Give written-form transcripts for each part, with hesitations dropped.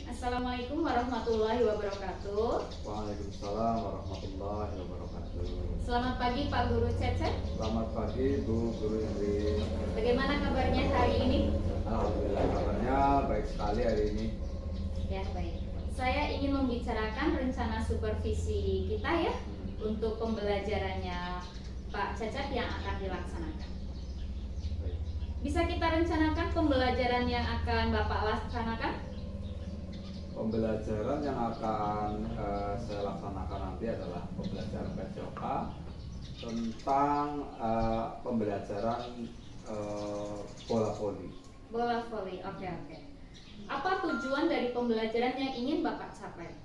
Assalamualaikum warahmatullahi wabarakatuh. Waalaikumsalam warahmatullahi wabarakatuh. Selamat pagi Pak Guru Cecep. Selamat pagi Bu Guru Indri. Bagaimana kabarnya hari ini? Alhamdulillah kabarnya baik sekali hari ini. Ya, baik. Saya ingin membicarakan rencana supervisi kita ya untuk pembelajarannya Pak Cecep yang akan dilaksanakan. Baik. Bisa kita rencanakan pembelajaran yang akan Bapak laksanakan? Pembelajaran yang akan saya laksanakan nanti adalah pembelajaran PJOK tentang pembelajaran bola voli. Bola voli, oke. Apa tujuan dari pembelajaran yang ingin Bapak capai?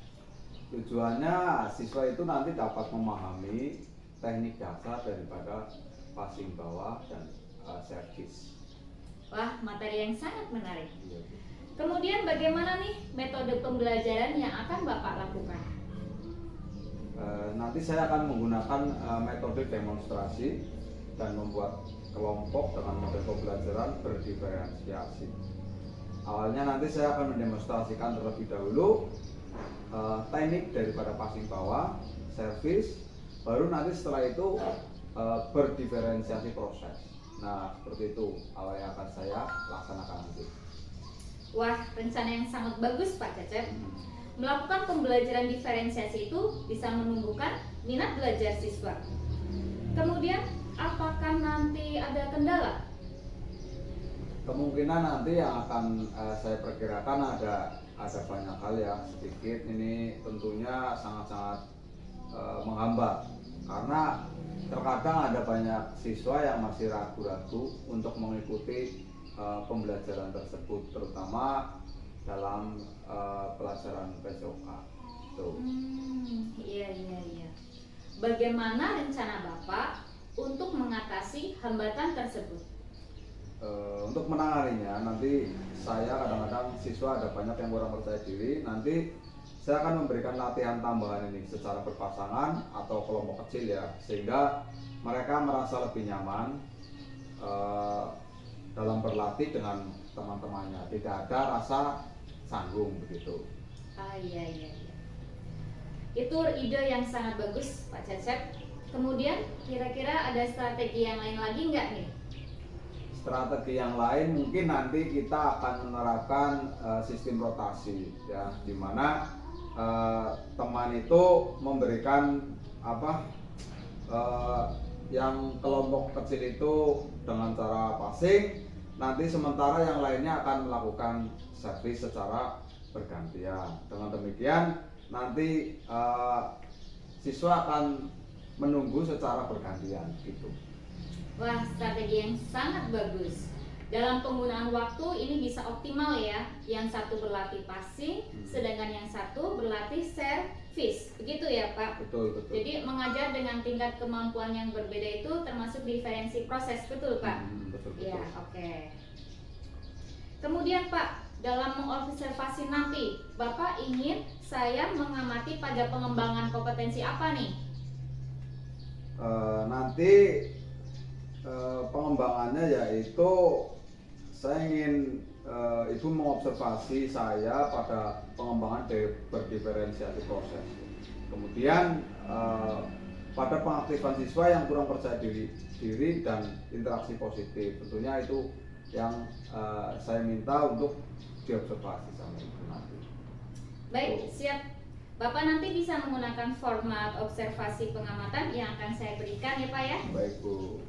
Tujuannya siswa itu nanti dapat memahami teknik dasar daripada passing bawah dan servis. Wah, materi yang sangat menarik. Iya, Bu. Kemudian bagaimana nih metode pembelajaran yang akan Bapak lakukan? Nanti saya akan menggunakan metode demonstrasi dan membuat kelompok dengan model pembelajaran berdiferensiasi. Awalnya nanti saya akan mendemonstrasikan terlebih dahulu teknik daripada passing bawah, servis, baru nanti setelah itu berdiferensiasi proses. Nah, seperti itu awal yang akan saya laksanakan nanti. Wah, rencana yang sangat bagus Pak Cecep. Melakukan pembelajaran diferensiasi itu bisa menumbuhkan minat belajar siswa. Kemudian, apakah nanti ada kendala? Kemungkinan nanti yang akan saya perkirakan ada banyak hal ya, sedikit ini tentunya sangat-sangat menghambat karena terkadang ada banyak siswa yang masih ragu-ragu untuk mengikuti pembelajaran tersebut, terutama dalam pelajaran PJOK. Iya. Bagaimana rencana Bapak untuk mengatasi hambatan tersebut? Untuk menanganinya, nanti saya kadang-kadang siswa ada banyak yang kurang percaya diri. Nanti saya akan memberikan latihan tambahan ini secara berpasangan atau kelompok kecil ya, sehingga mereka merasa lebih nyaman dalam berlatih dengan teman-temannya, tidak ada rasa canggung begitu. Iya. Itu ide yang sangat bagus Pak Cecep. Kemudian kira-kira ada strategi yang lain lagi nggak nih? Strategi yang lain mungkin nanti kita akan menerapkan sistem rotasi ya, di mana teman itu memberikan yang kelompok kecil itu dengan cara passing, nanti sementara yang lainnya akan melakukan servis secara bergantian. Dengan demikian nanti siswa akan menunggu secara bergantian gitu. Wah, strategi yang sangat bagus. Dalam penggunaan waktu ini bisa optimal ya. Yang satu berlatih passing, sedangkan yang satu berlatih servis. Begitu ya Pak? Betul. Jadi mengajar dengan tingkat kemampuan yang berbeda itu termasuk diferensi proses, betul Pak? Betul. Ya, oke. Kemudian Pak, dalam mengobservasi nanti, Bapak ingin saya mengamati pada pengembangan kompetensi apa nih? Nanti pengembangannya yaitu saya ingin Ibu mengobservasi saya pada pengembangan berdiferensiasi proses. Kemudian pada pengaktifan siswa yang kurang percaya diri dan interaksi positif. Tentunya itu yang saya minta untuk diobservasi sama Ibu nanti. Baik, siap. Bapak nanti bisa menggunakan format observasi pengamatan yang akan saya berikan ya Pak ya. Baik Bu.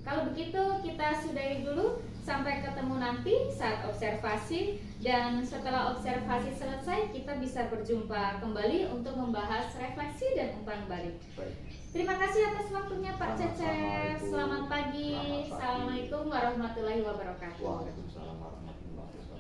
Kalau begitu kita sudahi dulu, sampai ketemu nanti saat observasi, dan setelah observasi selesai kita bisa berjumpa kembali untuk membahas refleksi dan umpan balik. Baik. Terima kasih atas waktunya Pak Cecep. Ibu. Selamat pagi. Selamat pagi. Assalamualaikum warahmatullahi wabarakatuh. Waalaikumsalam warahmatullahi wabarakatuh.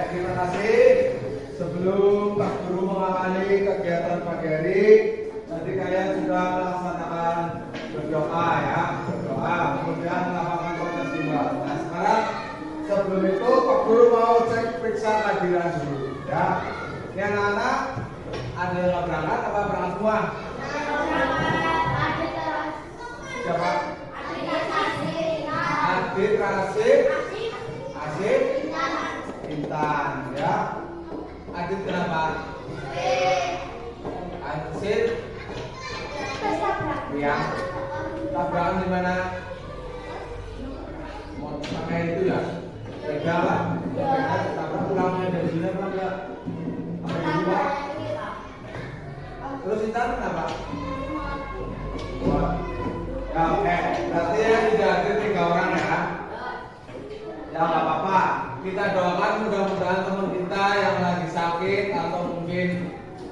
Terima kasih. Sebelum Pak Guru mengawali kegiatan pagi hari, nanti kalian sudah melaksanakan berdoa ya, berdoa, kemudian melakukan proses timbal. Nah sekarang sebelum itu Pak Guru mau cek periksa kehadiran dulu ya. Ini anak-anak ada yang berangkat apa berangkat semua? Siapa? Adit, Rasif, Asif, Intan ya. Adit kenapa? Asif ya. Tabrakan di mana? Mau pakai itu ya? Beda lah. Tabrak pulangnya dari sini apa enggak? Apa di luar? Terus Intan kenapa? Wah. Ya oke. Berarti yang tidak hadir 3 orang ya. Ya nggak apa-apa. Kita doakan mudah-mudahan teman kita yang lagi sakit atau mungkin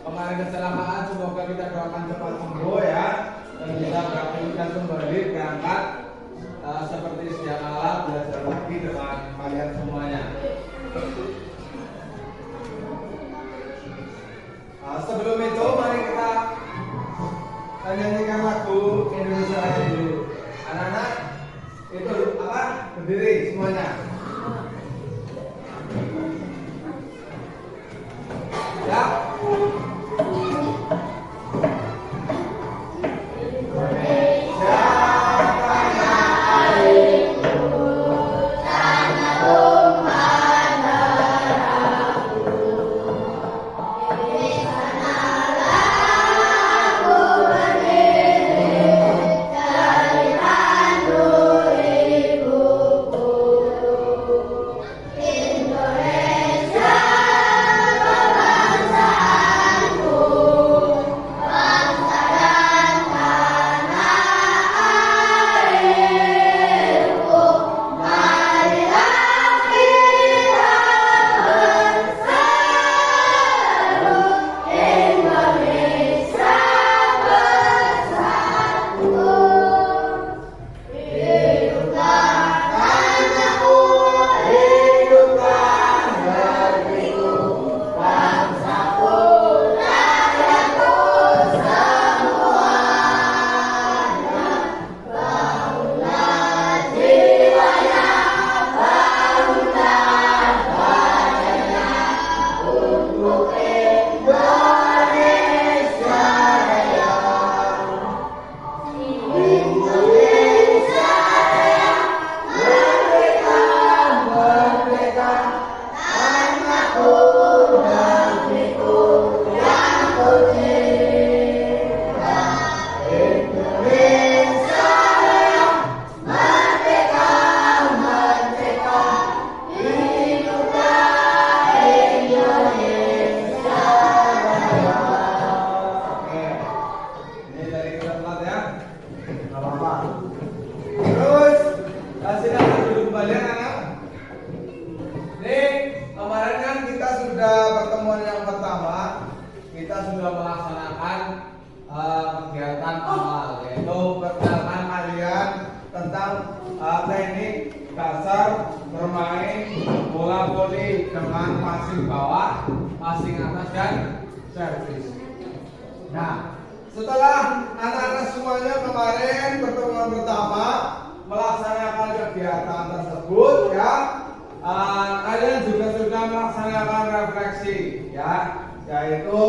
kemarin kecelakaan, semoga kita doakan cepat sembuh ya, dan kita beraktivitas kembali berangkat seperti sedia kala belajar lagi dengan kalian semuanya. Sebelum itu mari kita nyanyikan lagu Indonesia Raya dulu. Anak-anak itu apa? Berdiri semuanya. Ya. Kegiatan awal yaitu perkenalan kalian tentang teknik dasar bermain bola voli dengan passing bawah, passing atas dan servis. Nah, setelah anak-anak semuanya kemarin pertemuan pertama melaksanakan kegiatan tersebut ya, kalian juga sudah melaksanakan refleksi ya, yaitu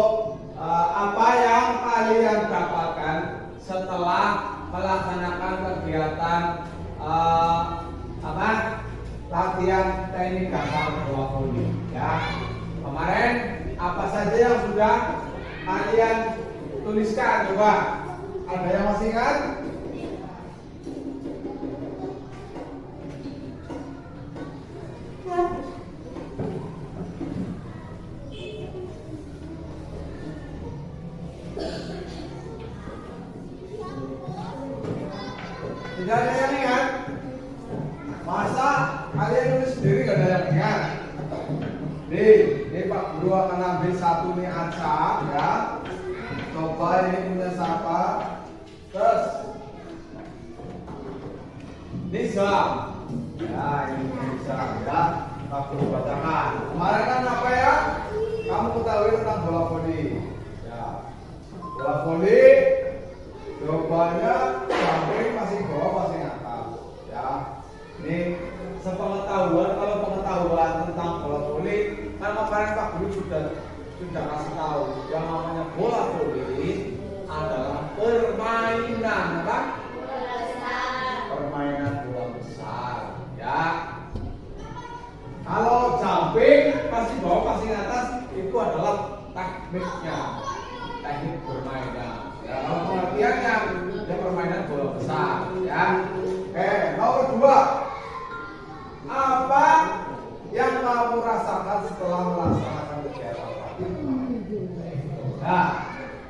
apa yang kalian dapatkan setelah melaksanakan kegiatan latihan teknik dasar bola voli ya. Kemarin apa saja yang sudah kalian tuliskan, coba ada yang masih ingat? Tidak ada yang ingat? Masa kalian nulis sendiri gak ada yang ingat? Nih Pak Guru akan ambil satu nih acak ya. Coba ini punya siapa? Terus Nisa. Ya ini Nisa ya. Pak Guru bacakan. Kemarin kan apa ya? Kamu ketahui tentang bola voli. Ya. Bola voli jawabannya samping masih bawah masih atas ya. Ini sepengetahuan, kalau pengetahuan tentang bola voli kan kemarin Pak Guru sudah kasih tahu yang namanya bola voli adalah permainan apa? Permainan bola besar ya. Kalau jumping pasti bawah pasti atas itu adalah tekniknya, teknik bermainnya. Ya, kalau pengertiannya dia permainan bola besar ya. Oke, nomor 2. Apa yang kamu rasakan setelah melaksanakan kegiatan tadi? Nah,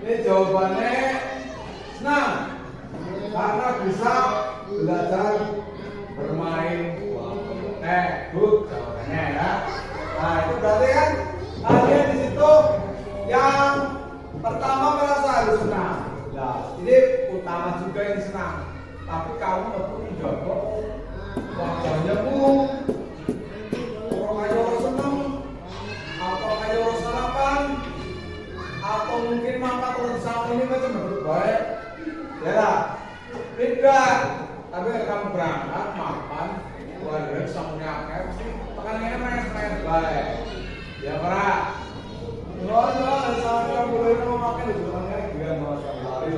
ini jawabannya senang karena bisa belajar bermain bola. Good jawabannya ya. Nah, itu berarti kan kalian di situ yang pertama merasa harus senang. Nah, ini utama juga yang senang. Tapi kamu perlu menjaga wajahnya buruk. Orang aja orang senang, atau kayak orang sarapan, atau mungkin makan orang sama ini macam baik. Ya lah, tidak. Tapi kalau kamu berangkat makan, keluarga semuanya pasti makanannya makan baik. Ya para. Soalnya saya boleh memakai itu makanya dia makan lari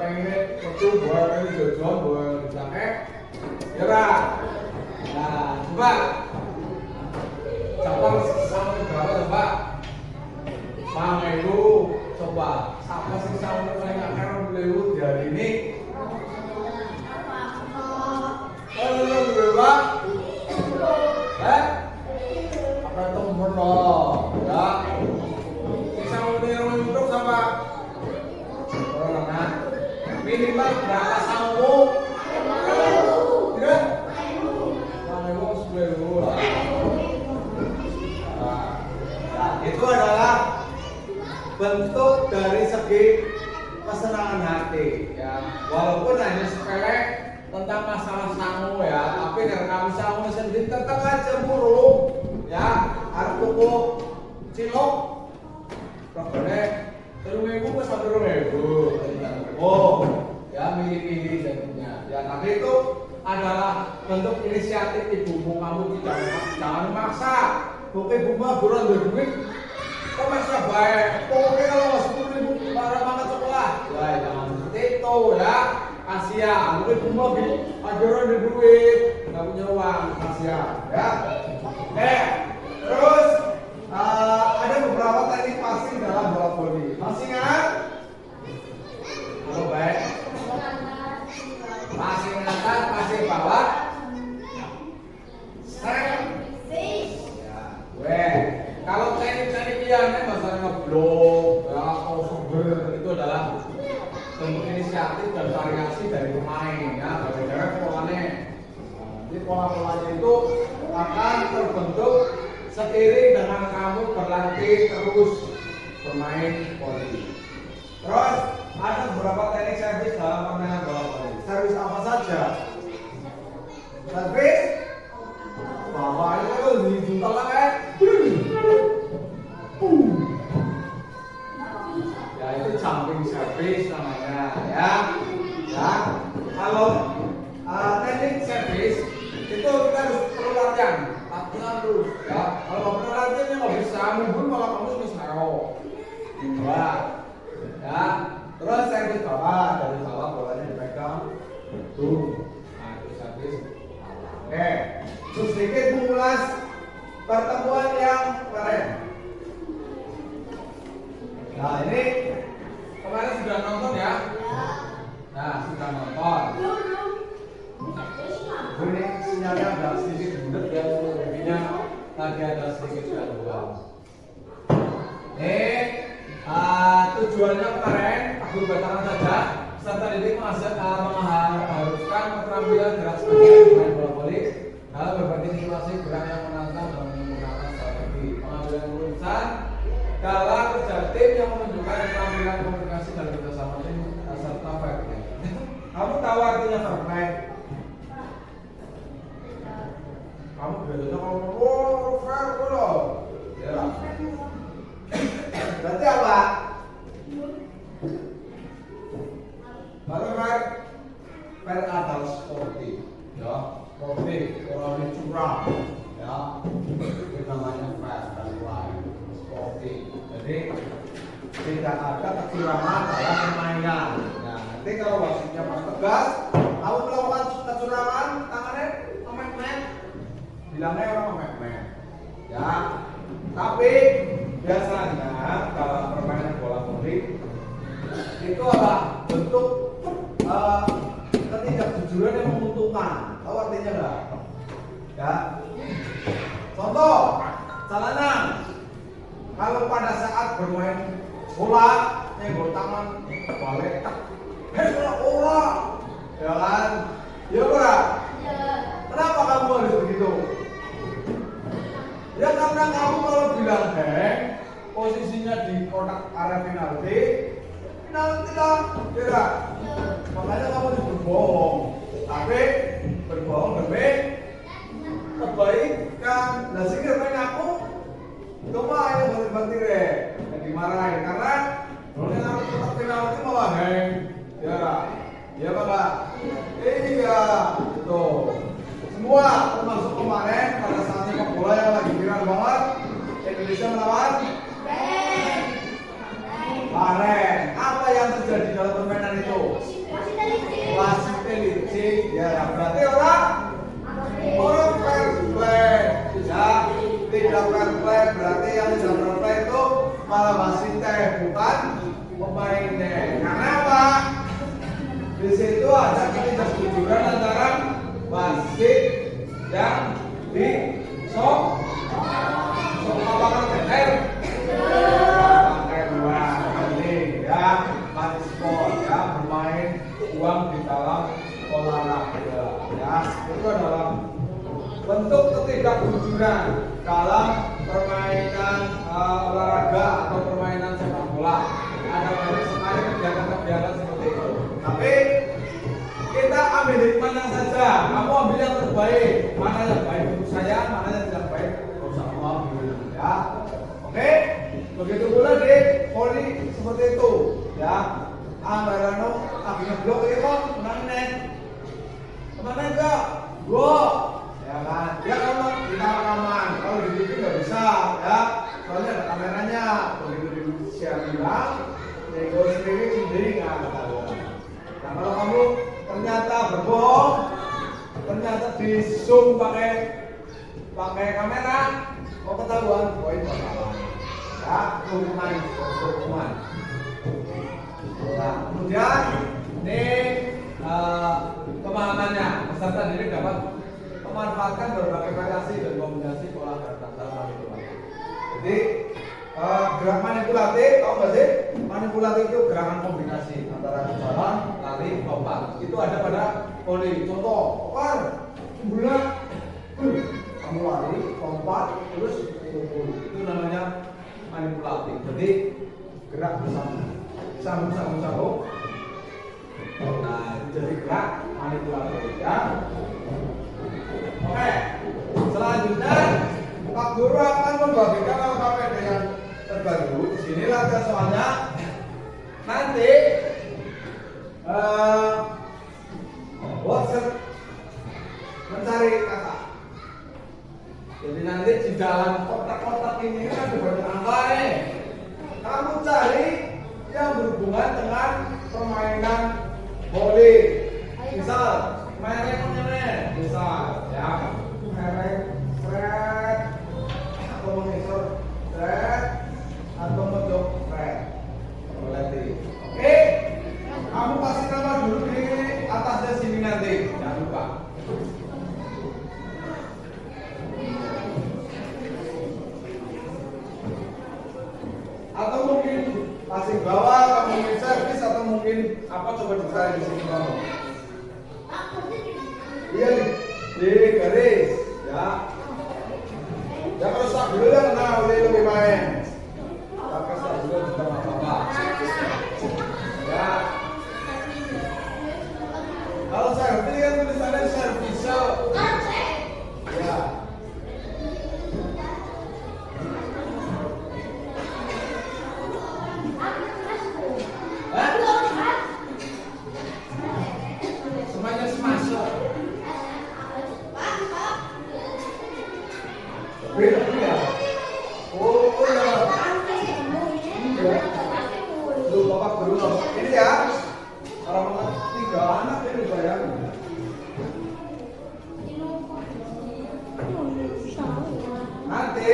pengen itu buat ini jajan buat dipakai. Ya Pak. Nah, coba campur sama berapa coba? Sama itu coba siapa sih sama paling akar beliau dari ini? Kalau berapa? Apa itu umur ya? Untuk sama orang minimal berapa samu? Tidak? Samu 10.000 lah. Itu adalah bentuk dari segi kesenangan hati ya. Walaupun hanya sepele tentang masalah sangu ya, tapi dari kamu sangu sendiri tetap aja buruk ya. Harus cukup cilok. Pokoknya 3.000 ke 1.000. Oh, ya milih-milih jadinya. Ya, tapi itu adalah bentuk inisiatif ibumu. Kamu jangan maksa. Pokoknya ibu mah buron duit. Kok maksa baik? Pokoknya kalau 10.000 para makan sekolah. Ya, jangan seperti itu ya. Kasihan. Mungkin ibu mah ajaran di duit, nggak punya uang. Kasihan. Ya. Terus ada beberapa teknik passing dalam bola voli. Masih ingat? Halo baik. Passing atas, passing bawah. Ya, kalau teknik-teknik yang masalah ngeblok, ya, crossover itu adalah bentuk inisiatif dan variasi dari pemain. Ya, bagaimana polanya? Jadi pola-polanya itu akan terbentuk seiring dengan kamu berlatih terus bermain voli. Terus ada beberapa teknik servis dalam permainan bola voli. Servis apa saja? Servis bawah itu kan dijuntal kan? Ya itu jumping servis namanya ya. Ya kalau teknik servis itu kita harus perlu latihan terus ya. Kalau pernah latihannya nggak bisa mundur malah kamu bisa dua ya. Terus servis bawah, dari bawah bolanya dipegang tuh. Nah itu servis. Oke, terus sedikit mengulas pertemuan yang kemarin. Nah ini kemarin sudah nonton ya? Nah sudah nonton. Ini sinyalnya agak sedikit bulat ya, jadinya tadi ada sedikit gangguan. Tujuannya kemarin Pak Guru bacakan saja. Peserta didik mengharuskan keterampilan gerak sebagai pemain bola voli dalam berpartisipasi gerak yang menantang dan menggunakan strategi pengambilan keputusan dalam kerja tim yang menunjukkan keterampilan komunikasi dan kerjasama tim serta fair play. Kamu tahu artinya fair play? Kamu biasanya ngomong, oh fair loh. Ya. Berarti apa? Baru fair adalah sportif, ya, sportif, orang curang, ya, itu namanya fair dan lain, sportif. Jadi tidak ada kecurangan dalam permainan. Nah, nanti kalau wasitnya pas tegas, kamu melakukan kecurangan, tangannya memek-mek, bilangnya orang memek-mek, ya. Tapi biasanya dalam permainan bola voli itu adalah bentuk ketidakjujuran yang menguntungkan. Tahu artinya enggak? Ya. Contoh, jalanan. Kalau pada saat bermain bola, nyenggol tangan balik, bola, ya kan? Ya ora? Kenapa kamu harus begitu? Ya karena kamu kalau bilang heng, posisinya di kotak area penalti lah, kira. Makanya kamu harus berbohong. Tapi berbohong demi kebaikan. Nah sehingga main aku, cuma yang berhenti deh, yang dimarahin karena kalau yang harus kotak penalti malah heng, ya, ya pak. Iya, tuh. Semua termasuk kemarin pada saat sepak bola yang lagi viral banget, Indonesia melawan Bahrain. Apa yang terjadi dalam permainan itu? Wasit licik, ya berarti orang fair play, ya tidak fair play berarti yang tidak fair play itu malah wasitnya bukan pemainnya. Karena apa? Di situ ada ketidakjujuran antara wasit yang di sok apakah benar? Bermain uang di dalam olahraga, ya itu adalah bentuk ketidakjujuran dalam permainan olahraga atau permainan sepak bola. Ada banyak sekali kegiatan-kegiatan seperti itu. Tapi kita ambil hikmahnya saja. Kamu ambil yang terbaik. Mana yang baik untuk saya, mana yang tidak baik untuk kamu ambil. Ya, oke. Begitu pula di voli seperti itu. Ya. Ambarano lagi ngeblok ini kok menang kemana enggak? Gua ya kan? Ya kalau kita rekaman, kalau di TV nggak bisa ya, soalnya ada kameranya. Begitu di share bilang, nego sendiri sendiri nggak ada. Nah kalau kamu ternyata berbohong, ternyata di zoom pakai kamera, mau ketahuan poin bakalan ya hukuman. Nah, kemudian ini pemahamannya peserta didik dapat memanfaatkan berbagai variasi dan kombinasi pola gerak dalam manipulatif. Jadi gerak manipulatif, tahu nggak sih? Manipulatif itu gerakan kombinasi antara jalan, lari, lompat. Itu ada pada voli. Contoh, bulat, kamu lari, lompat, terus pukul. Itu namanya manipulatif. Jadi gerak bersama. Sambung. Nah, jadi gerak manipulatif ya. Oke. Selanjutnya Pak Guru akan membagikan LKPD yang terbaru. Di sini latihan soalnya nanti WhatsApp mencari kata. Jadi nanti di dalam kotak-kotak ini kan ada banyak angka nih. Kamu cari yang berhubungan dengan permainan voli. Misal, merek misal, ya, merek thread atau mengisor thread atau menjok thread. Oke, kamu kasih nama dulu di atasnya sini nanti, jangan lupa. Atau mungkin passing bawah, atau mungkin servis, atau mungkin apa, coba dicari di sini kamu. di garis ya. Ya kalau start dulu ya, nah udah lebih main. Pakai start dulu juga nggak apa-apa. Ya. Kalau servis kan tulisannya service. Ya. Semuanya semasuk. Beda ya. Oh ya. Lu bapak dulu. Ini ya. Orang 3 anak ini bayangin. Nanti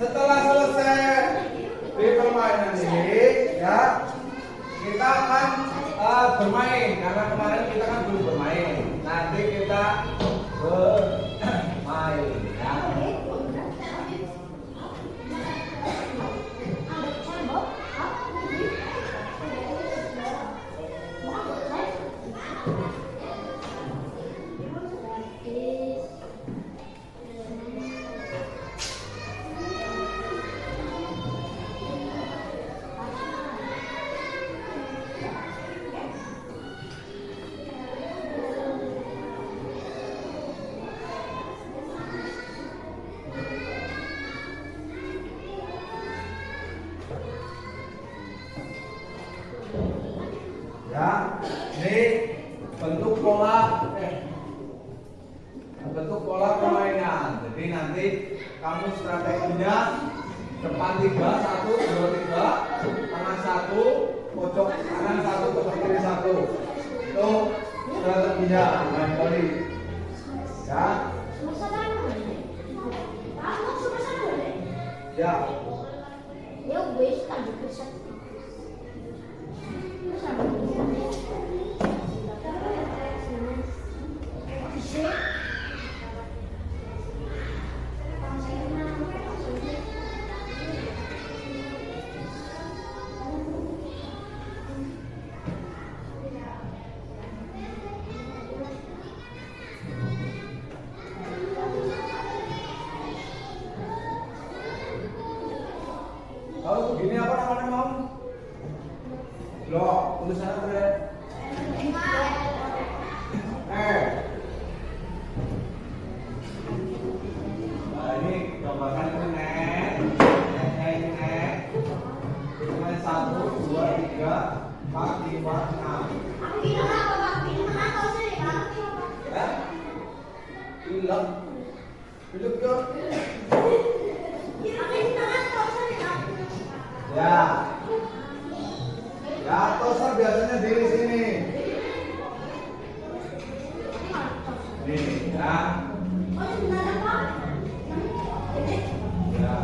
setelah selesai di permainan ini ya, kita akan bermain karena kemarin kita kan belum bermain. Nanti kita bermain ya. Ya, ini bentuk pola permainan. Jadi nanti kamu strateginya depan 3, 1, 2, 3, tengah 1, pojok kanan 1, pojok kiri 1. Itu strateginya main volley. Ya. Ya. Eu vejo que tá de puxa. Kalau begini apa namanya mau? Loh, tulisannya apa deh? Nah ini gambarkan ini net. Cuma 1, 2, 3, 4, 5, 6. Ya? Pilek. Pilek ya? Ya. Ya, toser biasanya di sini. Nih, ya. Ya.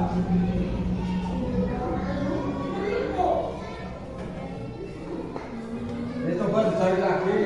Ini coba dicari lagi.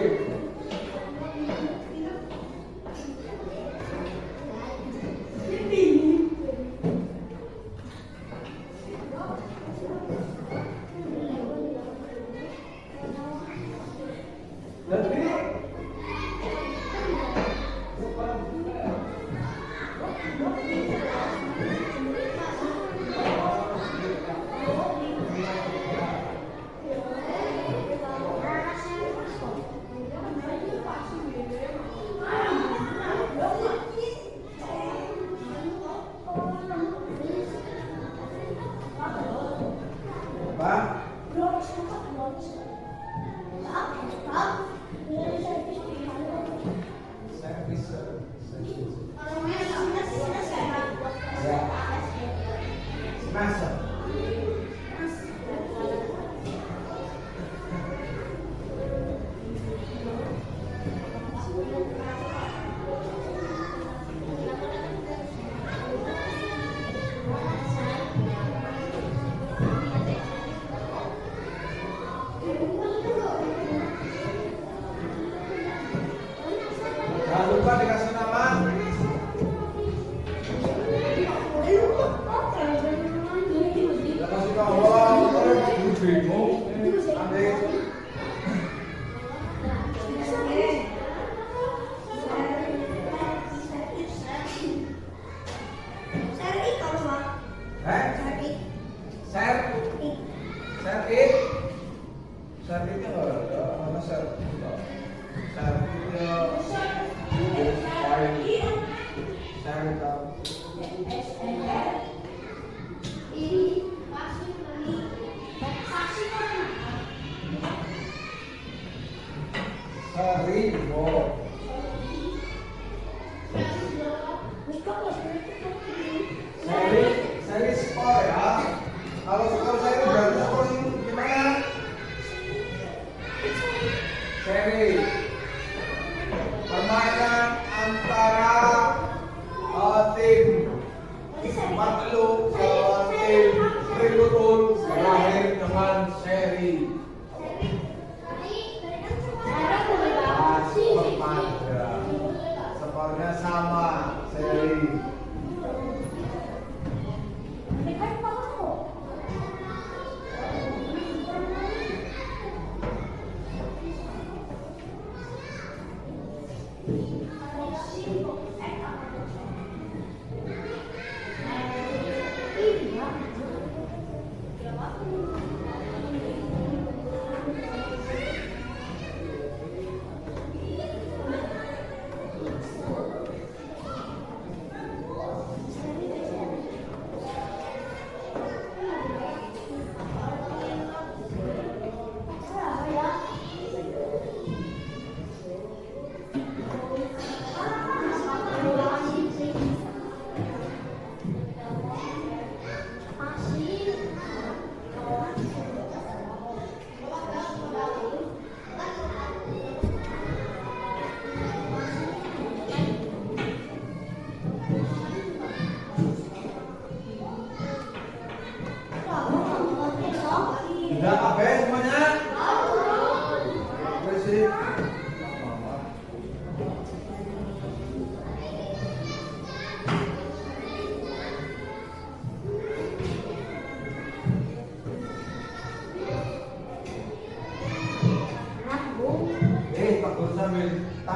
Jangan lupa dikasih nama.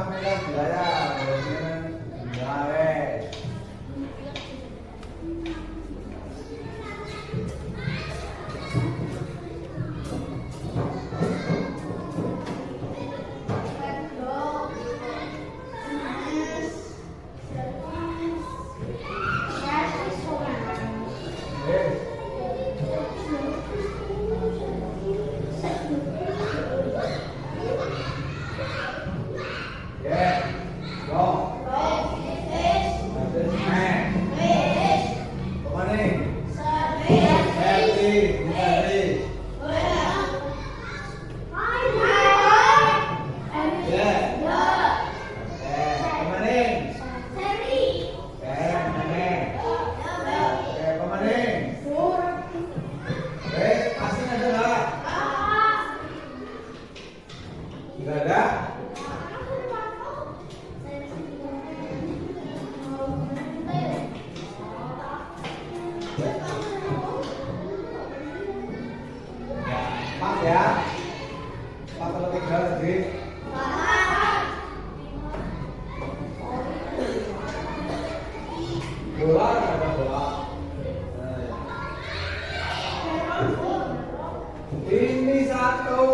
kamera dilayar. Ya wes. Ini satu.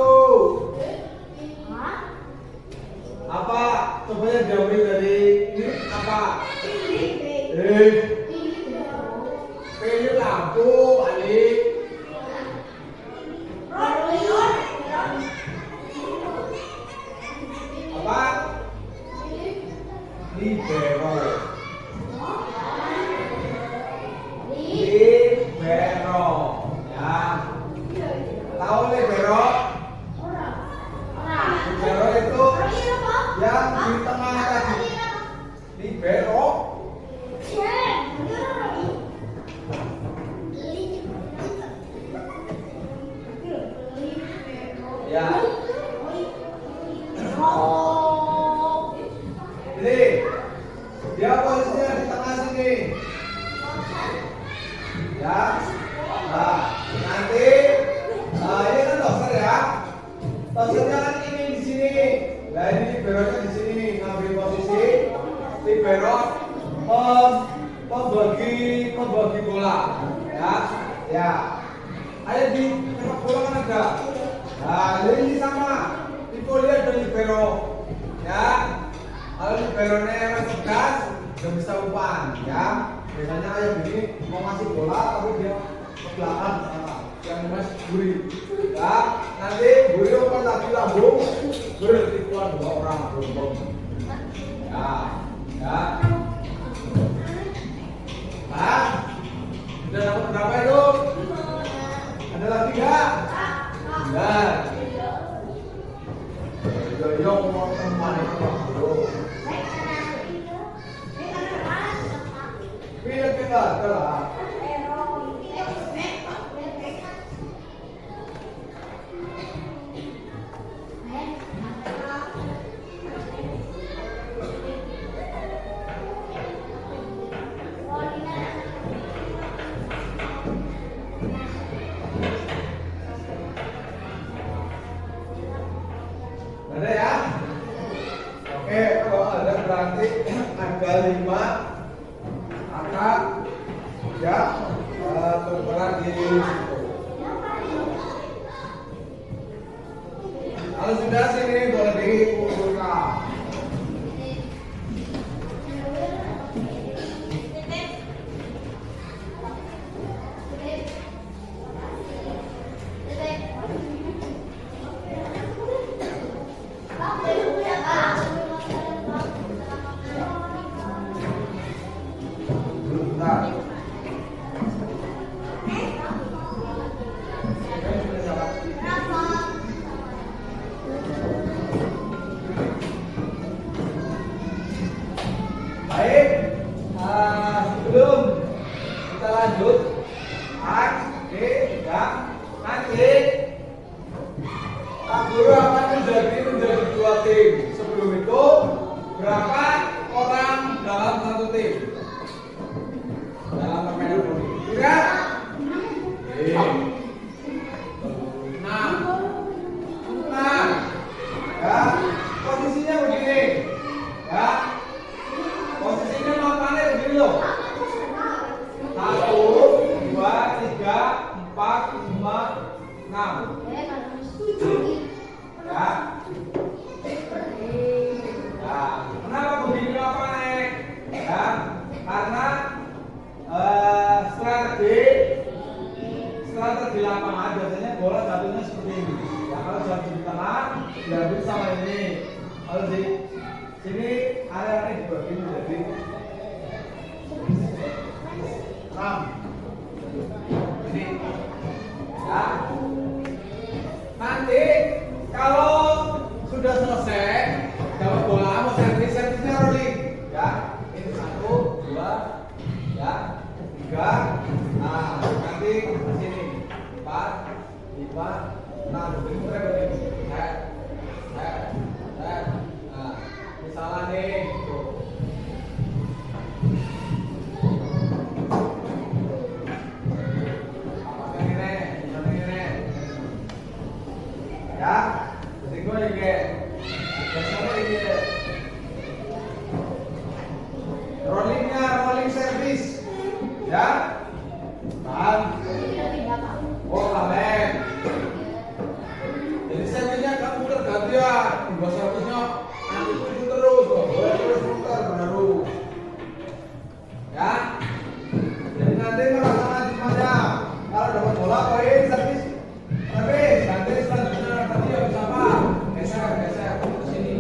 Apa? Coba yang jauhin dari ini apa? Pilih lampu, alik. Apa? Libero. Libero. Ya. Tahu libero? Libero itu yang di tengah tadi. Libero. Ya. Jadi dia posisinya di tengah sini. Ya. Nah, nanti ini kan dokter ya. Dokternya kan ini di sini. Nah, ini liberonya di sini. Ngambil posisi libero pembagi bola. Ya. Ya. Ayo di sepak bola kan ada. Nah, ini sama. Lihat dan libero. Ya. Kalau liberonya yang tegas, nggak bisa umpan. Ya. Biasanya kayak begini mau ngasih bola tapi dia ke belakang yang mas Buri. Ya, nanti Buri umpan lagi lambung bertipuan dua orang beruntung. Ya, ya. Nah, sudah dapat berapa itu? Ada lagi nggak? Enggak. Yo mau teman itu bro. Pilih kita adalah ada ya? Oke, kalau ada berarti ada 5 angka ya berperan di situ. Kalau sudah sini boleh dikumpulkan. Baik, sebelum kita lanjut, nanti Pak Guru akan menjadi 2 tim. Sebelum itu, berapa orang dalam satu tim? Dalam permainan voli. Kira? 6. Ya, posisinya begini. nanti di lapangan biasanya bola jatuhnya seperti ini. Ya kalau jatuh di tengah, diambil sama ini. Kalau di sini area-area dibagi menjadi 6. Ini, ya. Nanti kalau sudah selesai, dapat bola mau servisnya rolling, ya. Ini 1, 2, ya, 3. Nah, nanti ke sini 4, 5, 6. Jadi muter begini. Set. Nah, misalnya nih, tuh. Ya, jadi gue juga biasanya ini rolling service, ya, tahan, lalen. Jadi servisnya kan muter gantian, dua servisnya nanti itu terus, boleh terus muter baru, ya. Jadi nanti merasakan gimana kalau dapat bola poin servis. Tapi nanti selanjutnya tadi yang bisa apa? Geser ke sini.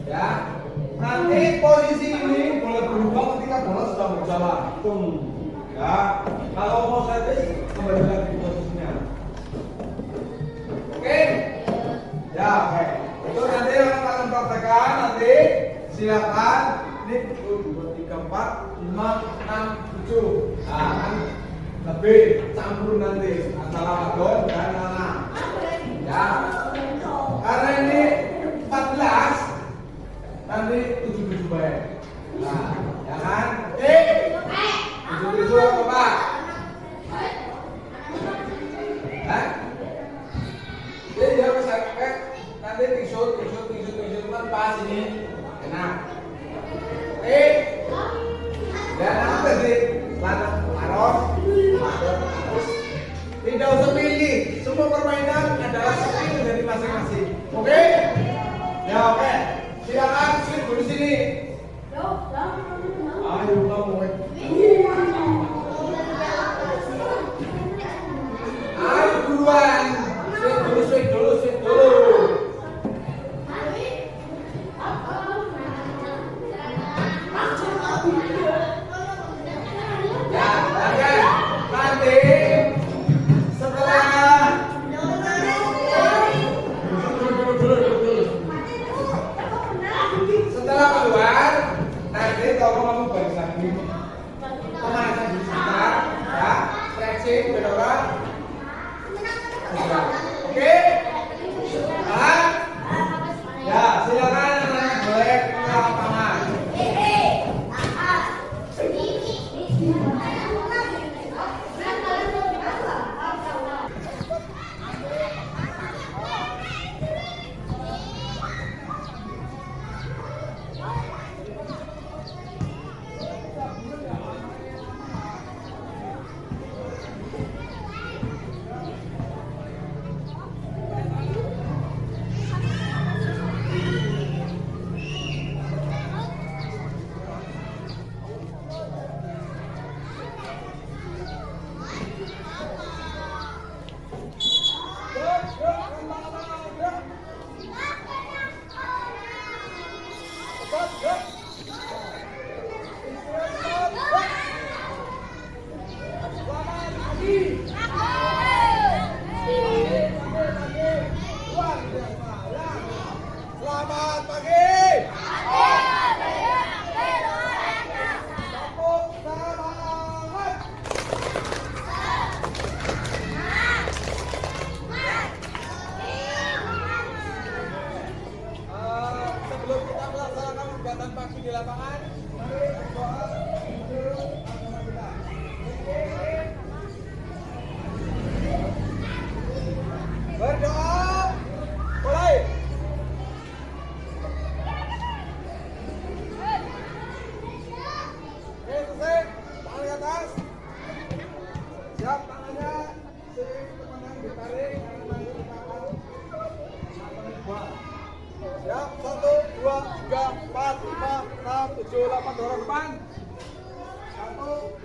Ya, nanti posisi ini boleh berubah ketika bola sudah berjalan. Ya, kalau mau servis kembali lagi ke posisinya. Oke? Ya, oke. Itu nanti yang akan praktekkan nanti silakan. Ini 1, 2, 3, 4, 5, 6, 7. Nah, kan lebih campur nanti antara wadon dan anak. Ya. Karena ini 14, nanti 7 baik. Nah, ya kan? 7 apa Pak? Jadi dia bisa nanti tisut kan pas ini enak. Dan apa sih? Harus tidak usah pilih. Semua permainan adalah skill dari masing-masing. Oke? Ya oke. Silakan slip dulu sini. Ayo kamu. Ayo duluan. Slip dulu. Ya, nanti setelah keluar, nanti kalau kamu balik lagi, pemanasan di sekitar, ya, stretching, berdoa, oke? Ya, silakan anak-anak boleh ke lapangan.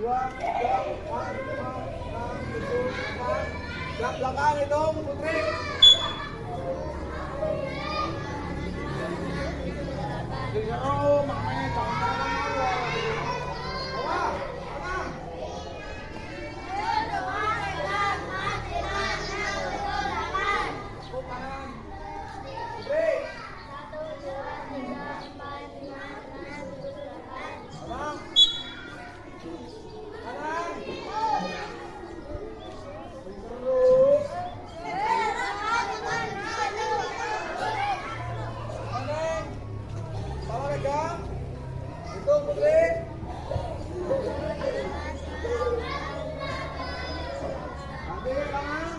3, 4, 5, 6, 7, 8. Siap belakang hitung Putri. Diseru, makanya jangan bawah, kanan. Oh, kanan. Putri. Kanan. Kanan. Diseru. Kanan. Salah pegang. Hitung Putri. Nanti ke kanan.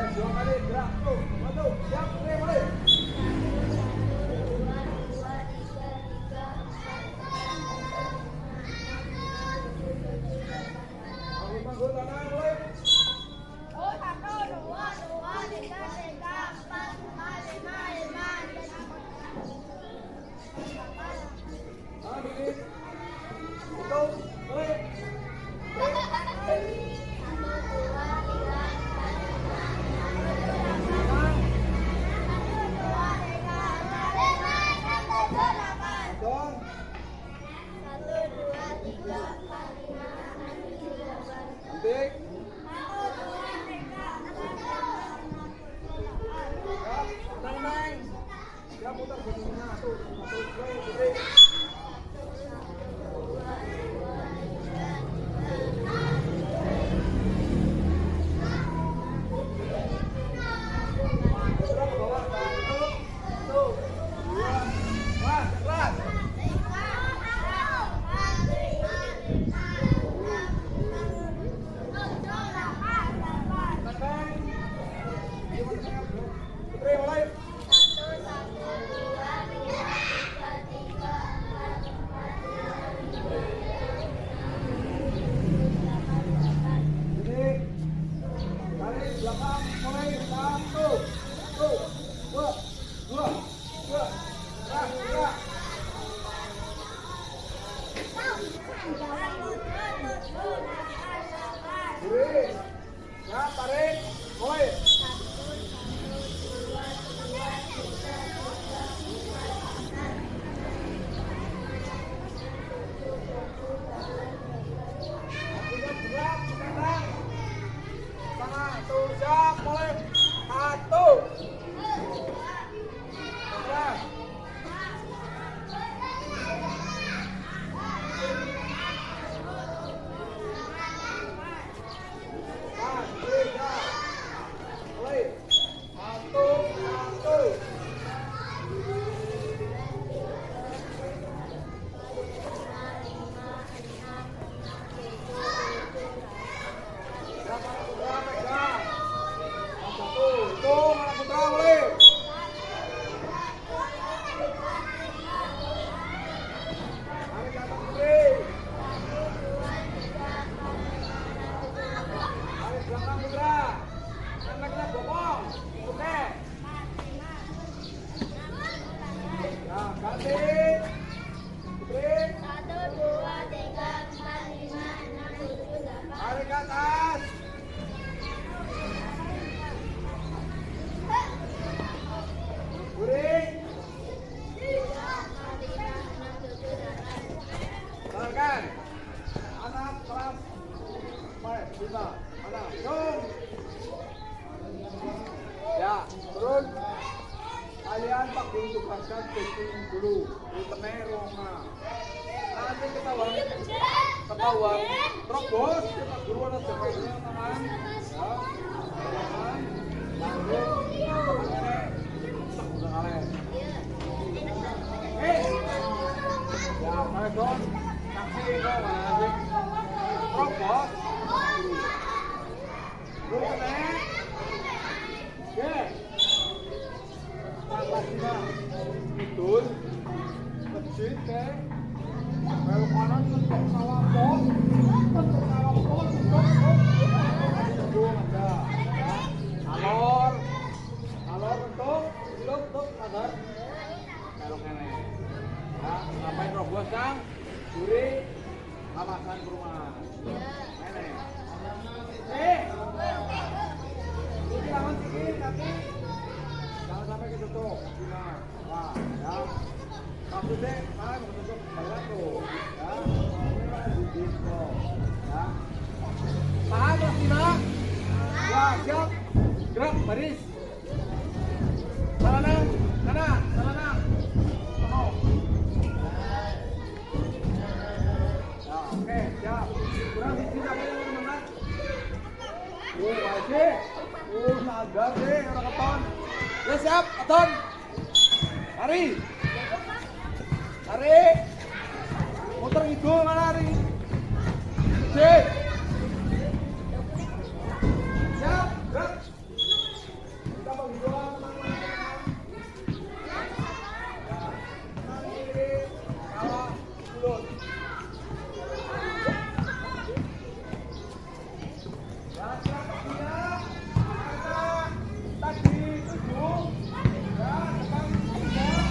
Dua kali gerak. Tuh, maju. Siap, Putri, mulai. Bangun tangan, mulai. Tangan dikit. Hitung, mulai. Hitung. Cantik. Tenang. Siap putar begininya. Tuh, mulai, Putri. Putar ke bawah. Satu, dua, mas, keras. Tenang. Putri, mulai. Ini tarik belakang, mulai. Satu, dua, keras, gerak. Kiri, ya tarik, mulai. Artinya gerak, tenang. Sana, tuh, siap, mulai. Satu. Gerak. Mas, tiga. Mulai. Satu. Berapa anak putra pegang? Satu. Hitung anak putra, mulai. Tarik ke atas, Putri. Tarik belakang, putra. Anaknya bopong. Oke. Nah, ganti. Putri. Tarik ke atas. Putri. Tarik. Anak kelas 5. Anak, hitung. Ya, turun. Kalian pakai tugaskan testing dulu. Utame Roma. Nanti ketahuan. Terobos kita guru ada sebaiknya tangan. Ya, tangan. Lalu udah kalian. Ya, kalian dong. Kasih kau mana sih? Terobos. Utame. Oke. Pastinya betul, kecil teh, belok kanan untuk sawah pos, untuk sawah pos, untuk ada, alor untuk, belok untuk ada, belok ini, ya, sampai bos Kang, Duri, kawasan perumahan. Nenek. Ini lawan sedikit tapi jangan sampai ketutup. Gimana? Wah, ya. Maksudnya, saya mau ketutup banyak tuh. Ya, ini gitu. Ya. Tahan, Mas Dina. Wah, siap. Gerak, baris. Salanang, kanan, salanang. Penuh. Ya, oke, siap. Kurang sisi sampai yang teman-teman. Baik sih. Sadar deh, orang keton. Ya siap, keton. Lari. Lari. Motor ngidul mana lari. Sip. Siap, gerak. Kita mau ngidul teman-teman. Ya, tenang diri. Kawat, mulut. Ya, siap dia. Tadi 7. Ya, depan 3.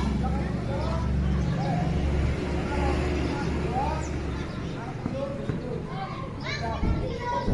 Belakang 3.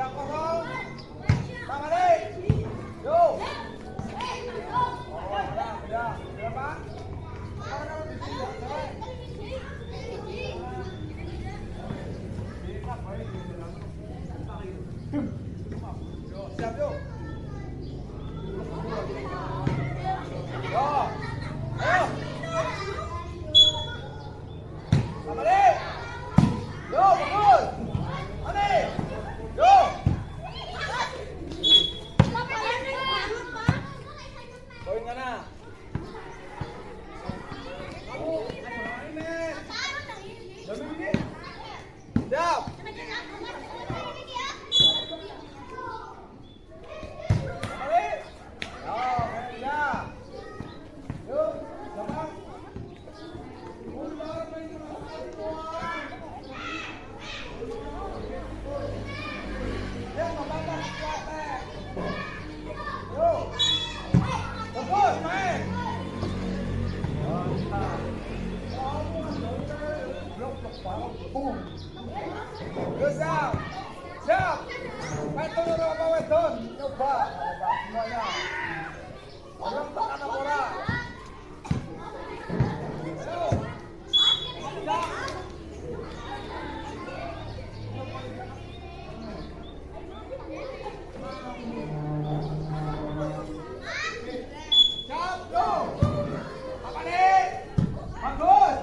Yang kosong. Tangan nih. Yo. Oh, udah, Pak. Sekarang di sini, cewek. Yo, siap yuk. Yo. Ayo. Sama nih. Yo, bagus. Ane. Yo. Poin mana? Kamu ini. Demi ini. Siap. Balik. Yo, ya. Yuk, sama. Mundur, main ya, apa-apa, kuat. Yuk. Bagus, main. Yuk, siap. Siap. Main turun apa wedon? Coba semuanya. Belum tekan bola. Ayo. Siap. Siap, yo. Apa nih? Bagus.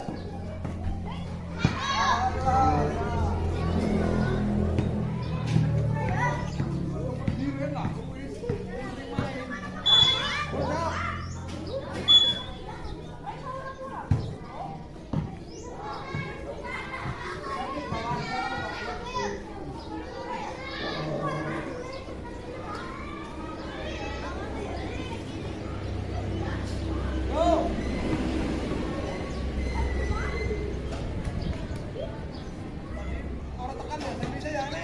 Orang tekan ya, saya bisa ya. Nih.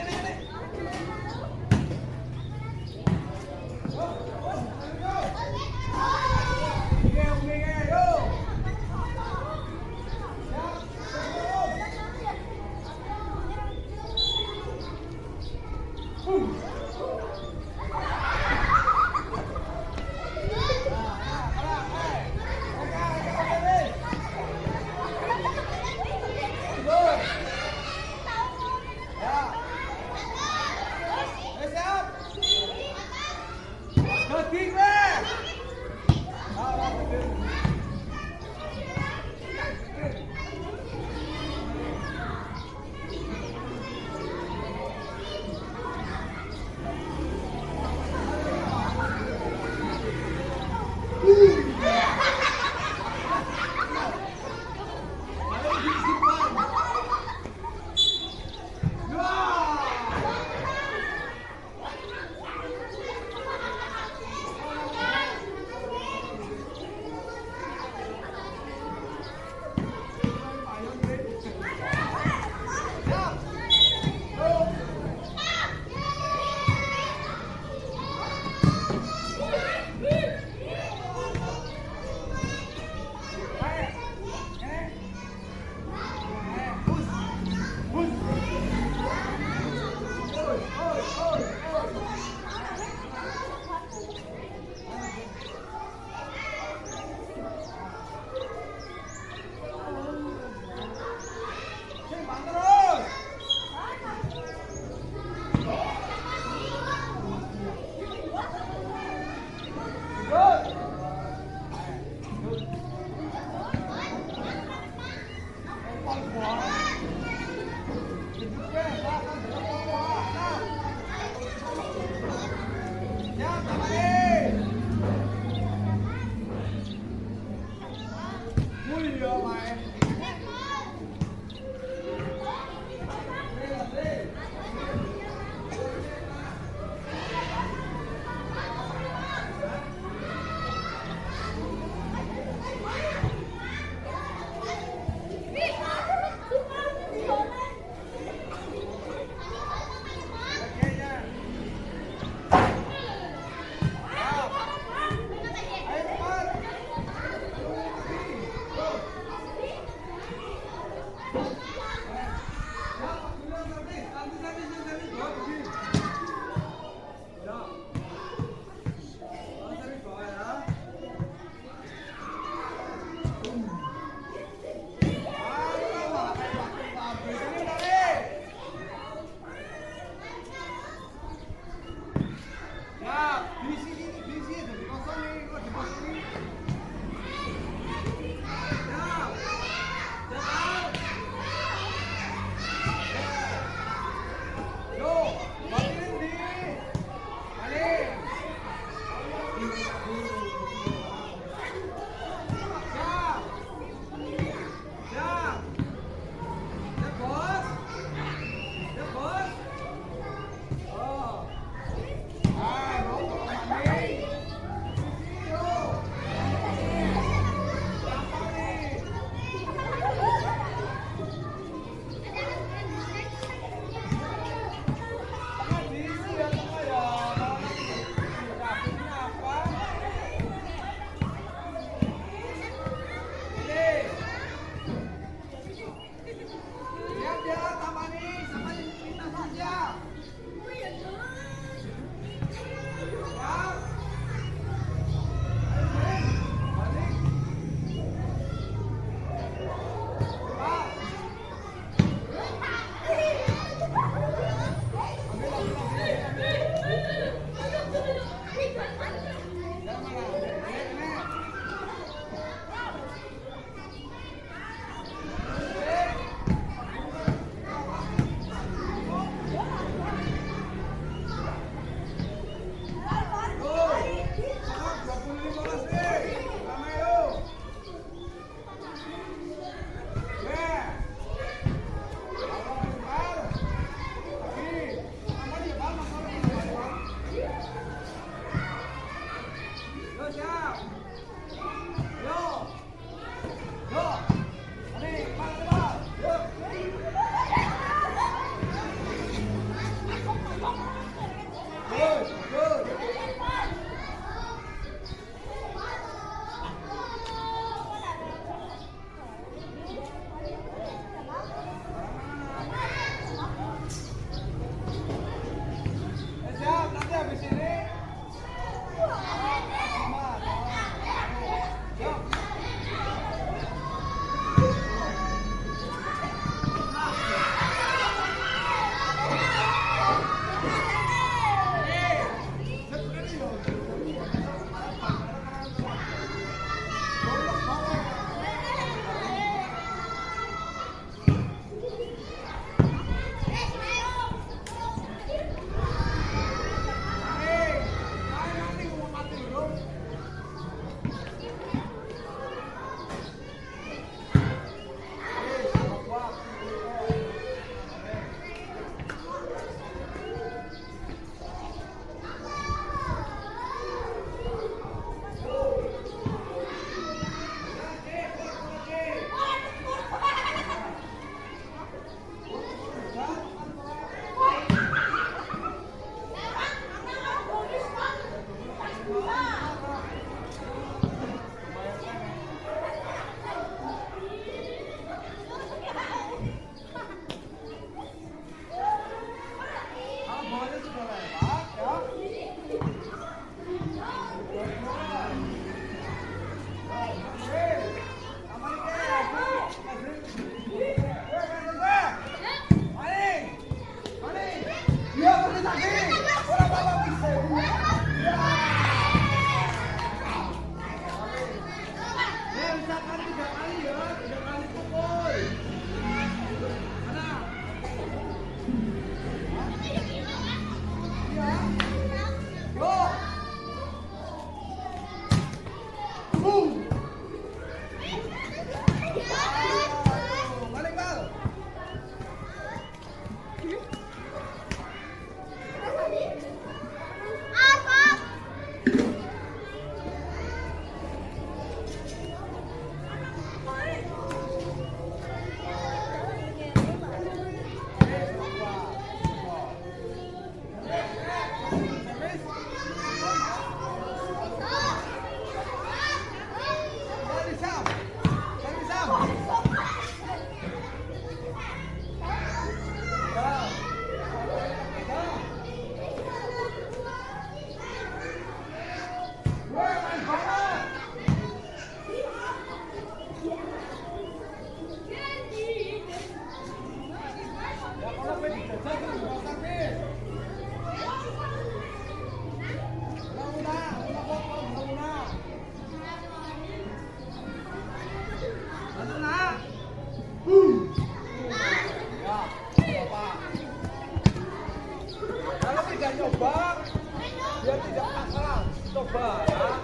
Dia tidak masalah. Coba ya.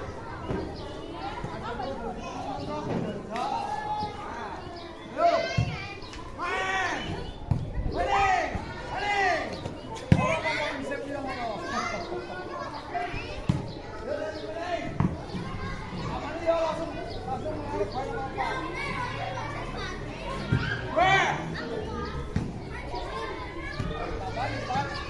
Yuk. Main. Main. Main. Orang ngomong bisa bilang ngomong. Main. Aman dia langsung mengalir banyak apa. Weh. Balik, balik.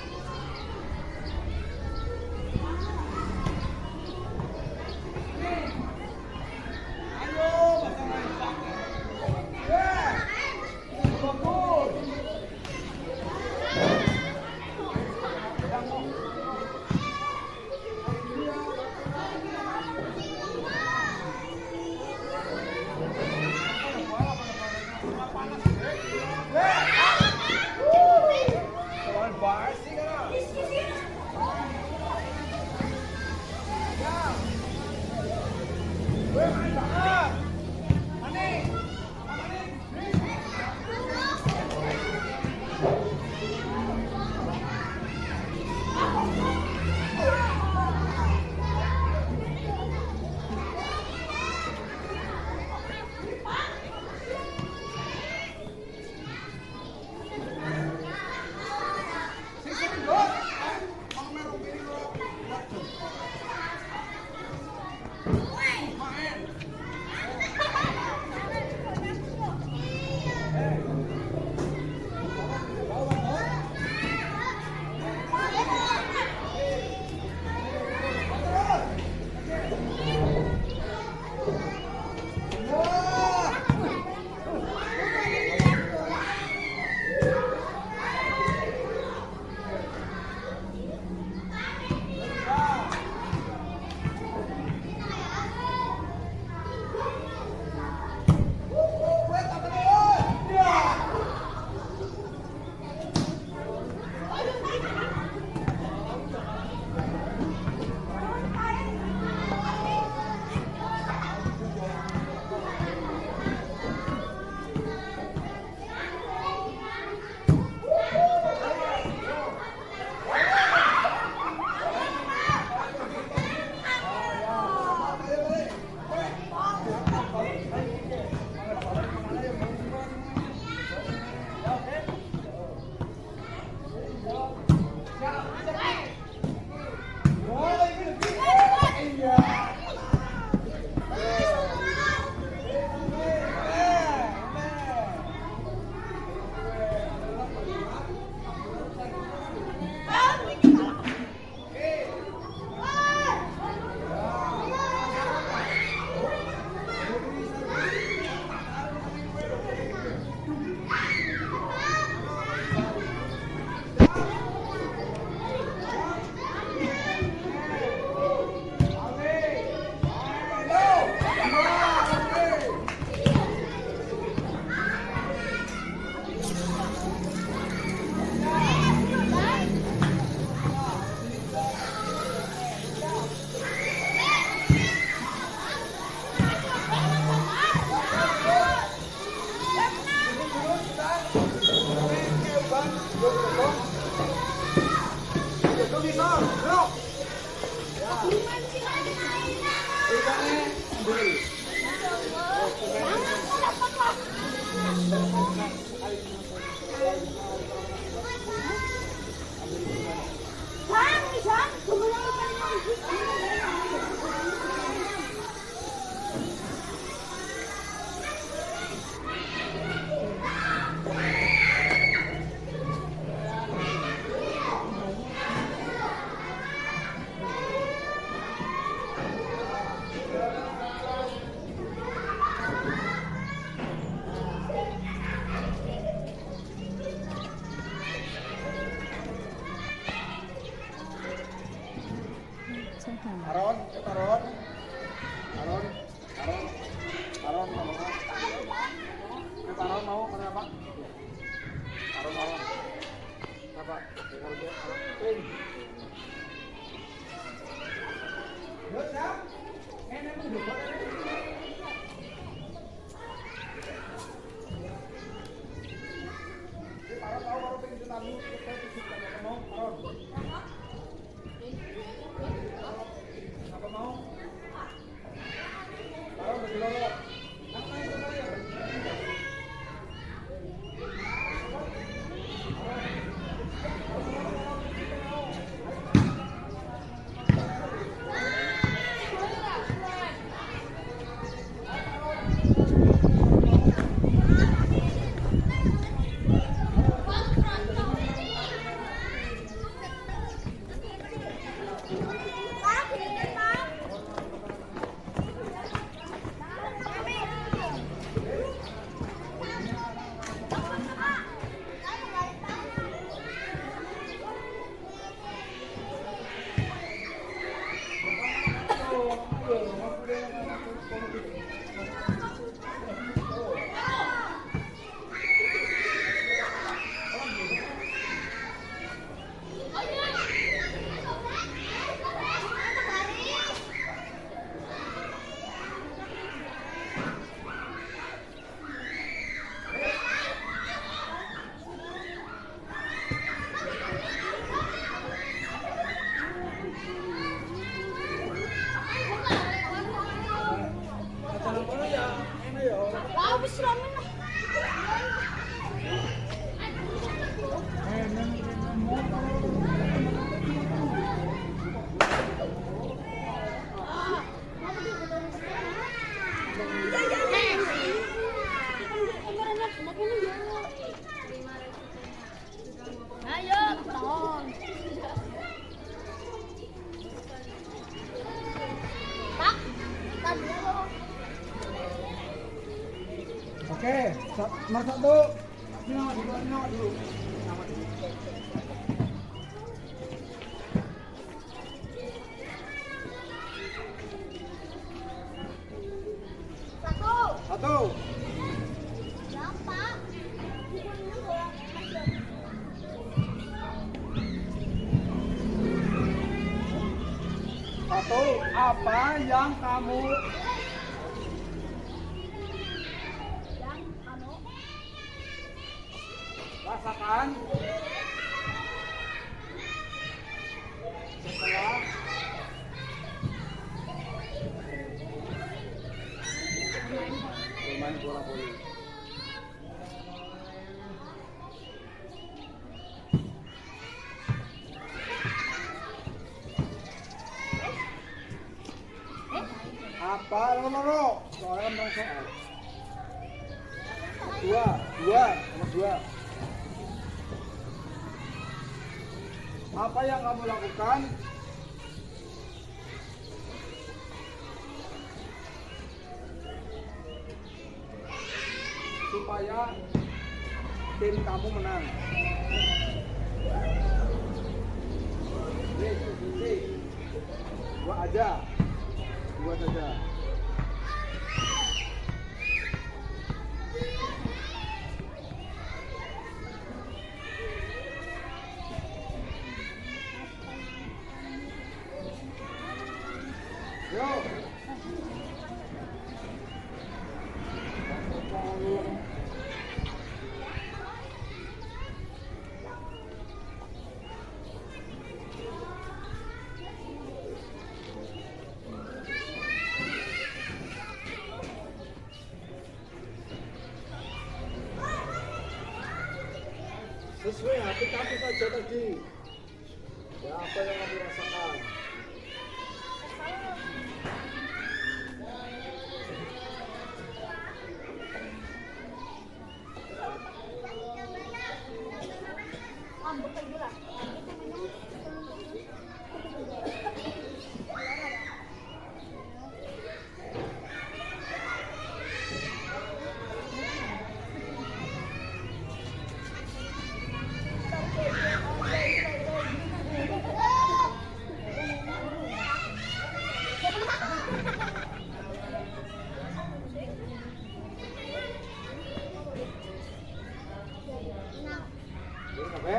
Aron, Aron, Aron, Aron, Aron mau, Aron mau kenapa? Aron mau, apa? Dengar dia, Aron. Yo, siap? Ini duduk. Aron mau pengen kita dulu, kita mau, Aron. Habis ramen. Ayo, tolong. Pak, kita dulu. Oke, nomor 1. Ini nama dulu. Satu. Ya, Pak. Bukunya boleh. Satu, apa yang kamu rasakan setelah bermain bola voli? Apa nomor? Soalnya nomor soal. Nomor dua. Apa yang kamu lakukan supaya tim kamu menang? Dua saja. Yo. Sesuai hati kamu saja tadi. Ya, apa yang kamu rasakan? Sampai?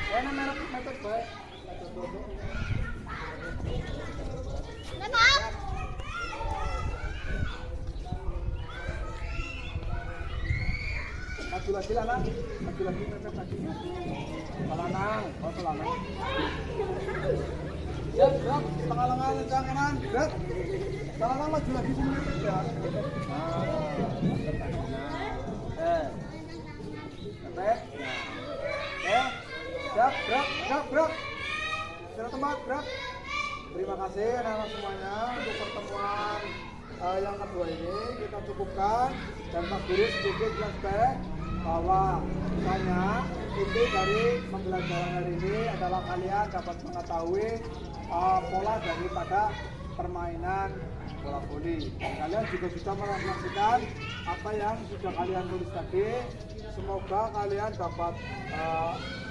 Mana merek metode baik? Maju lagi lah, maju lagi mepet lagi. Pelanang, pelanang. Siap, tengah lengan, kencang kanan, berat. Sekarang maju lagi sedikit ya. Ngepet. Ya. Siap, gerak. Istirahat tempat, gerak. Terima kasih anak-anak semuanya untuk pertemuan yang kedua ini kita cukupkan, dan Pak Guru sedikit flashback bahwa misalnya inti dari pembelajaran hari ini adalah kalian dapat mengetahui pola daripada permainan bola voli. Kalian juga sudah merefleksikan apa yang sudah kalian tulis tadi. Semoga kalian dapat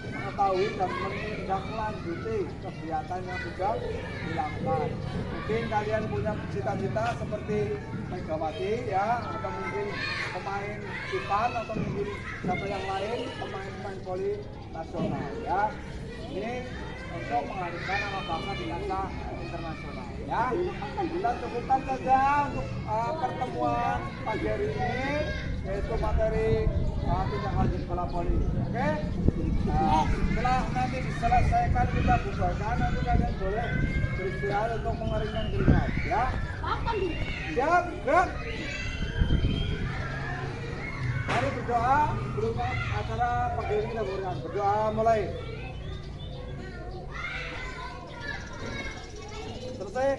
mengetahui dan menindaklanjuti kegiatan yang sudah dilakukan. Mungkin kalian punya cita-cita seperti Megawati ya, atau mungkin pemain Ipan, atau mungkin siapa yang lain, pemain voli nasional ya. Ini untuk mengharumkan nama bangsa di kancah internasional ya. Kita cukupkan saja untuk pertemuan pagi hari ini, yaitu materi tindak lanjut bola voli. Oke? Setelah nanti diselesaikan kita bubarkan, nanti kalian boleh beristirahat untuk mengeringkan keringat ya. Siap, gerak. Mari berdoa sebelum acara pagi ini kita berikan. Berdoa mulai. Selesai.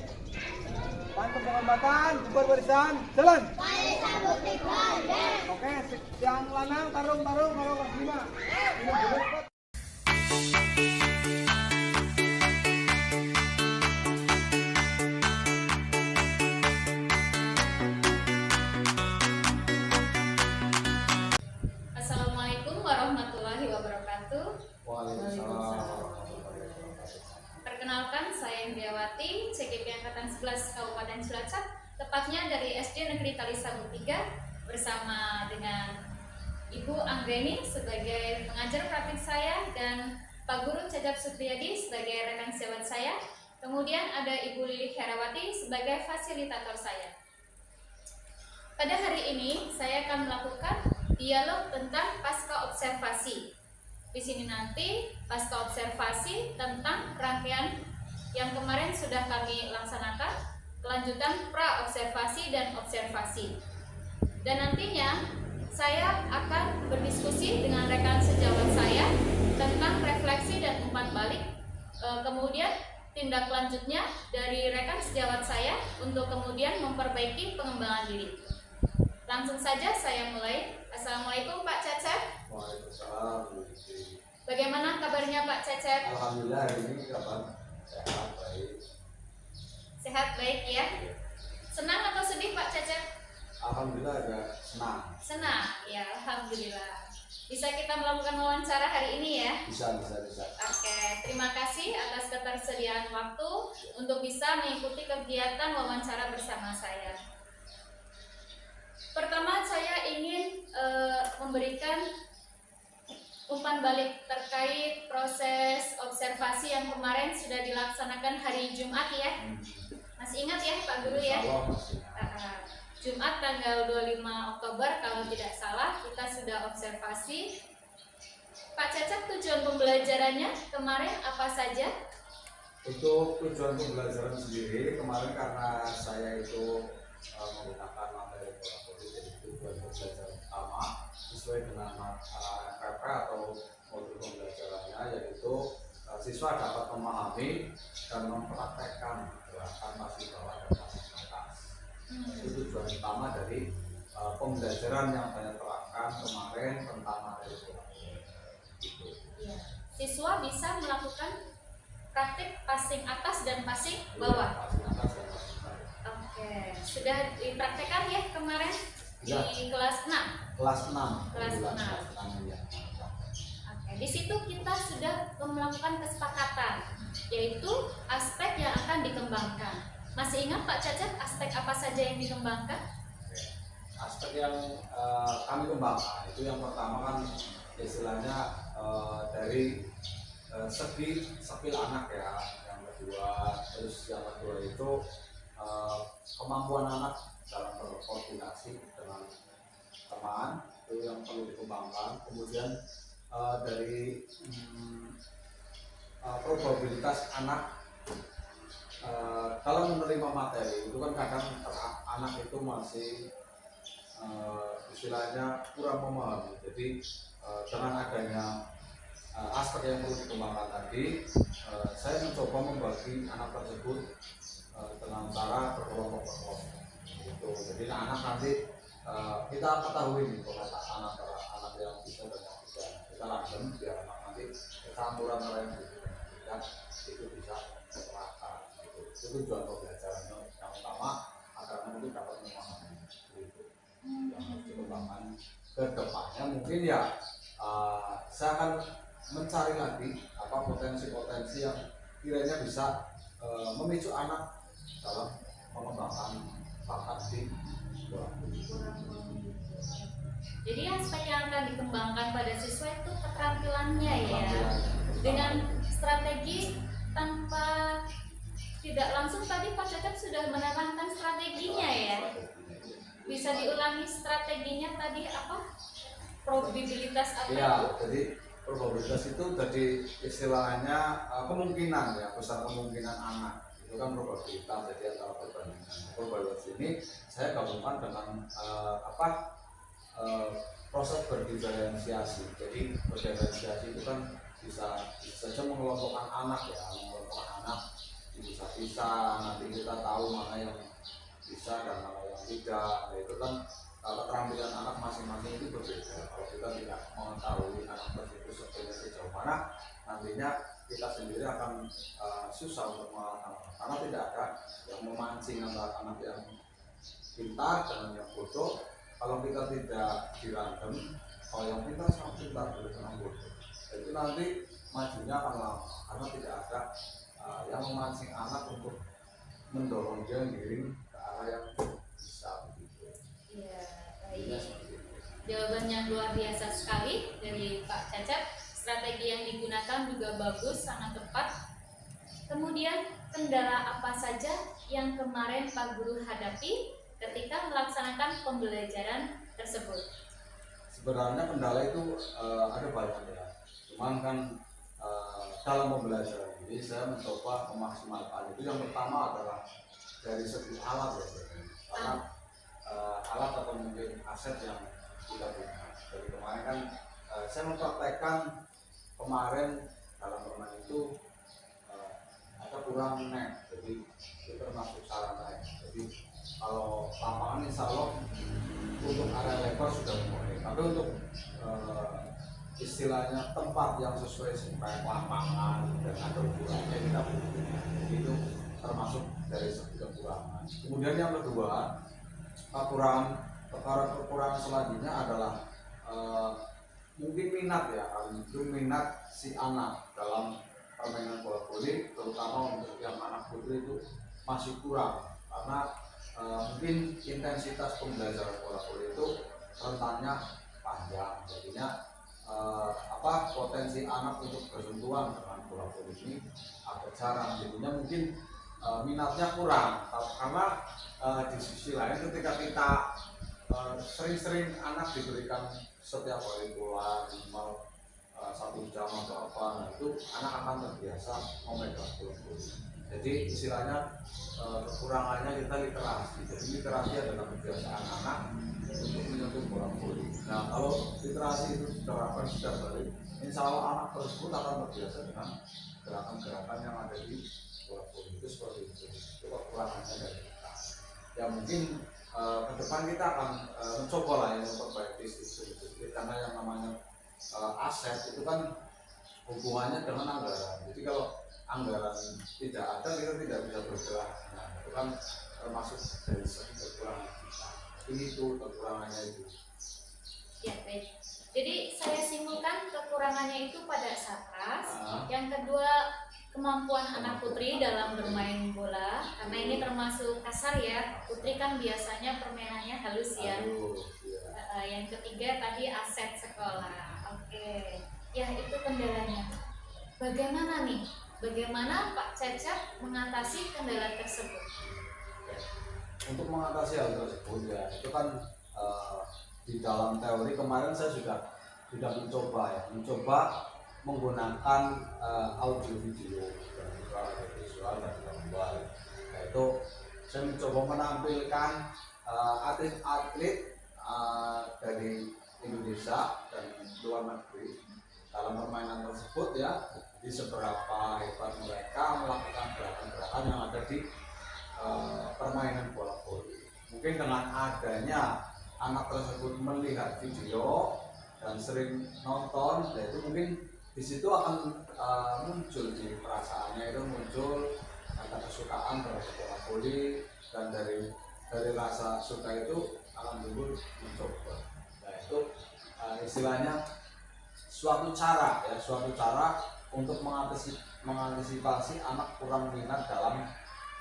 Pantun penghormatan, bubar barisan, jalan. Oke, yang lanang tarung kalau kelas 5. Ini dulu. Assalamualaikum warahmatullahi wabarakatuh. Waalaikumsalam. Perkenalkan, saya Indriawati, CGP Angkatan 11 Kabupaten Cilacap, tepatnya dari SD Negeri Talisamu 3, bersama dengan Ibu Anggreni sebagai pengajar praktik saya dan Pak Guru Cecep Supriyadi sebagai rekan sejawat saya. Kemudian ada Ibu Lili Herawati sebagai fasilitator saya. Pada hari ini saya akan melakukan dialog tentang pasca observasi. Di sini nanti pasca observasi tentang rangkaian yang kemarin sudah kami laksanakan, kelanjutan pra observasi dan observasi. Dan nantinya saya akan berdiskusi dengan rekan sejawat saya tentang refleksi dan umpan balik. Kemudian tindak lanjutnya dari rekan sejawat saya untuk kemudian memperbaiki pengembangan diri. Langsung saja saya mulai. Assalamualaikum Pak Cecep. Waalaikumsalam. Bagaimana kabarnya Pak Cecep? Alhamdulillah hari ini kabar sehat baik. Sehat baik ya. Senang atau sedih Pak Cecep? Alhamdulillah agak senang. Senang ya, alhamdulillah. Bisa kita melakukan wawancara hari ini ya? Bisa. Oke, terima kasih atas ketersediaan waktu untuk bisa mengikuti kegiatan wawancara bersama saya. Pertama saya ingin memberikan umpan balik terkait proses observasi yang kemarin sudah dilaksanakan hari Jumat ya. Masih ingat ya Pak Guru ya? Insya Allah masih. Jumat tanggal 25 Oktober kalau tidak salah kita sudah observasi. Pak Cecep, tujuan pembelajarannya kemarin apa saja? Untuk tujuan pembelajaran sendiri kemarin karena saya itu menggunakan materi bola voli, jadi tujuan pembelajaran utama sesuai dengan FPP atau modul pembelajarannya, yaitu siswa dapat memahami dan mempraktekkan gerakan masih bawah dan masih atas. Itu tujuan utama dari pembelajaran yang saya terapkan kemarin tentang materi bola voli. Gitu. Ya. Siswa bisa melakukan praktik passing atas dan passing bawah. Passing atas dan passing bawah. Oke, sudah dipraktekkan ya kemarin Ya. di kelas 6. Kelas 6. Kelas 6. Ya. Oke, di situ kita sudah melakukan kesepakatan, yaitu aspek yang akan dikembangkan. Masih ingat Pak Cecep aspek apa saja yang dikembangkan? Aspek yang kami kembangkan itu yang pertama kan istilahnya dari segi skill anak ya, yang kedua, terus yang kedua itu kemampuan anak dalam berkoordinasi dengan teman, itu yang perlu dikembangkan. Kemudian dari probabilitas anak kalau menerima materi itu kan kadang anak itu masih istilahnya kurang memahami. Jadi dengan adanya aspek yang perlu dikembangkan tadi, saya mencoba membagi anak tersebut dengan cara berkelompok-kelompok. Gitu. Jadi anak nanti kita ketahui nih kalau anak yang bisa dan yang tidak, kita langsung biar anak nanti campuran antara yang bisa dan yang tidak itu bisa terlaksana. Gitu. Itu tujuan pembelajarannya yang utama agar nanti dapat memahami. Gitu. Yang harus dikembangkan ke depannya mungkin ya saya akan mencari lagi apa potensi-potensi yang kiranya bisa memicu anak dalam mengembangkan bakat di sekolah. Jadi aspek yang akan dikembangkan pada siswa itu keterampilannya ya, dengan strategi tanpa tidak langsung tadi Pak Cecep sudah menerangkan strateginya ya. Bisa diulangi strateginya tadi apa? Probabilitas apa Iya, itu? jadi probabilitas itu jadi istilahnya kemungkinan ya, besar kemungkinan anak itu kan probabilitas. Jadi antara perbandingan probabilitas ini saya gabungkan dengan proses berdiferensiasi. Jadi berdiferensiasi itu kan bisa saja mengelompokkan anak ya, mengelompokkan anak bisa-bisa. Nanti kita tahu mana yang bisa dan mana yang tidak. Nah, itu kan keterampilan anak masing-masing itu berbeda. Kalau kita tidak mengetahui anak tersebut sebetulnya sejauh mana, nantinya kita sendiri akan susah untuk mengalahkan anak, karena tidak ada yang memancing antara anak yang pintar dengan yang bodoh. Kalau kita tidak dirandom, kalau yang pintar sama pintar dengan bodoh, itu nanti majunya akan lama karena tidak ada yang memancing anak untuk mendorong dia giring ke arah yang bisa begitu. Iya, baik. Jawaban yang luar biasa sekali dari Pak Cecep. Strategi yang digunakan juga bagus, sangat tepat. Kemudian kendala apa saja yang kemarin Pak Guru hadapi ketika melaksanakan pembelajaran tersebut? Sebenarnya kendala itu ada banyak ya. Cuman kan dalam pembelajaran ini saya mencoba memaksimalkan itu. Yang pertama adalah dari segi alat ya, karena alat atau mungkin aset yang kita punya. Dari kemarin kan saya mempraktekkan kemarin dalam permainan itu ada kurang net, jadi itu termasuk sarana ya. Jadi kalau lapangan insya Allah untuk area lebar sudah mulai, tapi untuk istilahnya tempat yang sesuai kayak lapangan dan ada ukurannya kita butuh. Itu termasuk dari segi kekurangan. Kemudian yang kedua, kekurangan selanjutnya adalah mungkin minat ya, itu minat si anak dalam permainan bola voli, terutama untuk yang anak putri itu masih kurang karena mungkin intensitas pembelajaran bola voli itu rentannya panjang, jadinya potensi anak untuk bersentuhan dengan bola voli ini agak jarang, jadinya mungkin minatnya kurang. Karena di sisi lain ketika kita sering-sering anak diberikan setiap hari bola minimal 1 jam atau apa, nah itu anak akan terbiasa memegang bola voli. Jadi istilahnya kekurangannya kita literasi. Jadi literasi adalah kebiasaan anak untuk menyentuh bola voli. Nah kalau literasi itu diterapkan setiap hari, insya Allah anak tersebut akan terbiasa dengan gerakan-gerakan yang ada di bola voli. Itu seperti itu. Itu kekurangannya dari kita. Ya mungkin ke depan kita akan mencoba lah yang memperbaiki itu. Karena yang namanya aset itu kan hubungannya dengan anggaran. Jadi kalau anggaran tidak ada, kita tidak bisa bergerak. Nah, itu kan termasuk dari segi kekurangan kita. Ini itu kekurangannya itu. Ya, baik. Jadi saya simpulkan kekurangannya itu pada Sapras. Yang kedua, kemampuan anak putri dalam bermain bola, karena ini termasuk kasar ya. Putri kan biasanya permainannya halus ya. Yang ketiga tadi aset sekolah. Oke. Ya, itu kendalanya. Bagaimana nih? Bagaimana Pak Cecep mengatasi kendala tersebut? Untuk mengatasi hal tersebut ya, itu kan di dalam teori kemarin saya sudah mencoba menggunakan audio video dan visual dan individual. Yaitu saya mencoba menampilkan atlet-atlet dari Indonesia dan luar negeri dalam permainan tersebut ya, di seberapa hebat mereka melakukan gerakan-gerakan yang ada di permainan bola voli. Mungkin dengan adanya anak tersebut melihat video dan sering nonton, yaitu mungkin di situ akan muncul di perasaannya itu muncul kata kesukaan terhadap bola voli, dan dari rasa suka itu akan timbul mencoba. Nah itu istilahnya suatu cara untuk mengantisipasi anak kurang minat dalam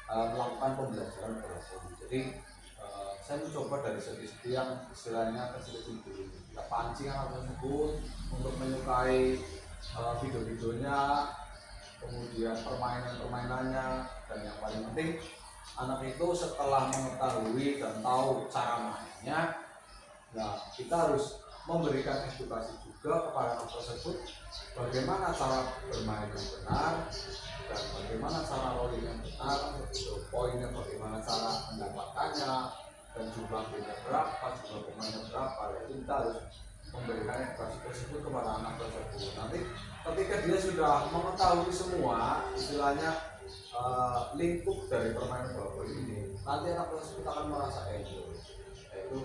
melakukan pembelajaran bola voli. Jadi saya mencoba dari segi yang istilahnya kecil-kecil dulu, kita pancing anak tersebut untuk menyukai video-videonya, kemudian permainan-permainannya, dan yang paling penting anak itu setelah mengetahui dan tahu cara mainnya, nah kita harus memberikan edukasi juga kepada anak tersebut bagaimana cara bermain yang benar dan bagaimana cara rolling yang benar, poinnya bagaimana cara mendapatkannya, dan jumlah timnya berapa, jumlah pemainnya berapa. Itu kita harus memberikan edukasi tersebut kepada anak tersebut. Nanti ketika dia sudah mengetahui semua istilahnya lingkup dari permainan bola voli ini, nanti anak tersebut akan merasa enjoy. Yaitu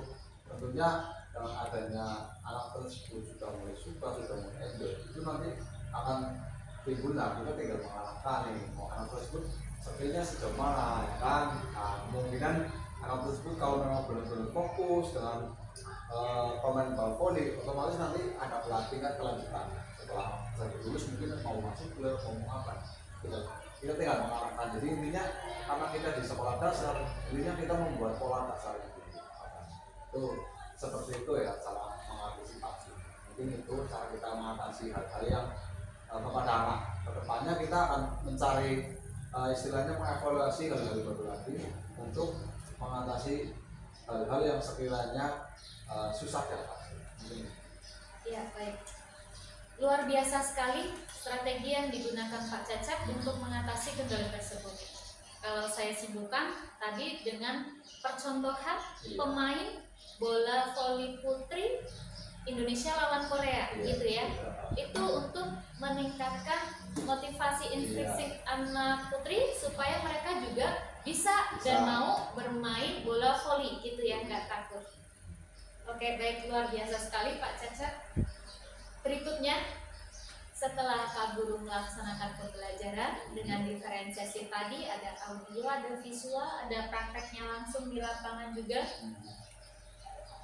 tentunya dengan adanya anak tersebut sudah mulai suka, sudah mulai enjoy, itu nanti akan timbul, nah kita tinggal mengarahkan nih mau anak tersebut skillnya sejauh mana ya kan. Nah, kemungkinan anak tersebut kalau memang benar-benar fokus dengan pemain bola voli, otomatis nanti ada pelatihan kelanjutan setelah saya lulus mungkin mau masuk klub mau apa, kita tinggal mengarahkan. Jadi intinya karena kita di sekolah dasar, intinya kita membuat pola dasar itu seperti itu ya, cara mengantisipasi. Mungkin itu cara kita mengatasi hal-hal yang kepada anak. Kedepannya kita akan mencari istilahnya mengevaluasi hal-hal baru lagi untuk mengatasi hal-hal yang sekiranya susah diatasi. Ya, baik. Luar biasa sekali strategi yang digunakan Pak Cecep untuk mengatasi kendala tersebut. Kalau saya simpulkan tadi dengan percontohan pemain bola voli putri Indonesia lawan Korea, gitu ya. Itu untuk meningkatkan motivasi intrinsik anak putri supaya mereka juga bisa dan mau bermain bola voli, gitu ya, nggak takut. Oke, baik, luar biasa sekali Pak Cecep. Berikutnya, setelah Pak Guru melaksanakan pembelajaran dengan diferensiasi tadi, ada audio, ada visual, ada prakteknya langsung di lapangan juga.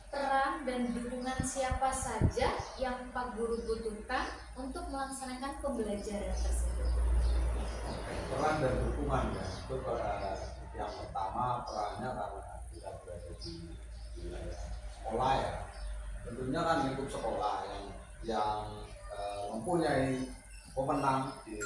Peran dan dukungan siapa saja yang Pak Guru butuhkan untuk melaksanakan pembelajaran tersebut? Peran dan dukungan ya, itu yang pertama perannya karena kita berada di wilayah sekolah ya, tentunya kan lingkup sekolah yang mempunyai pemenang di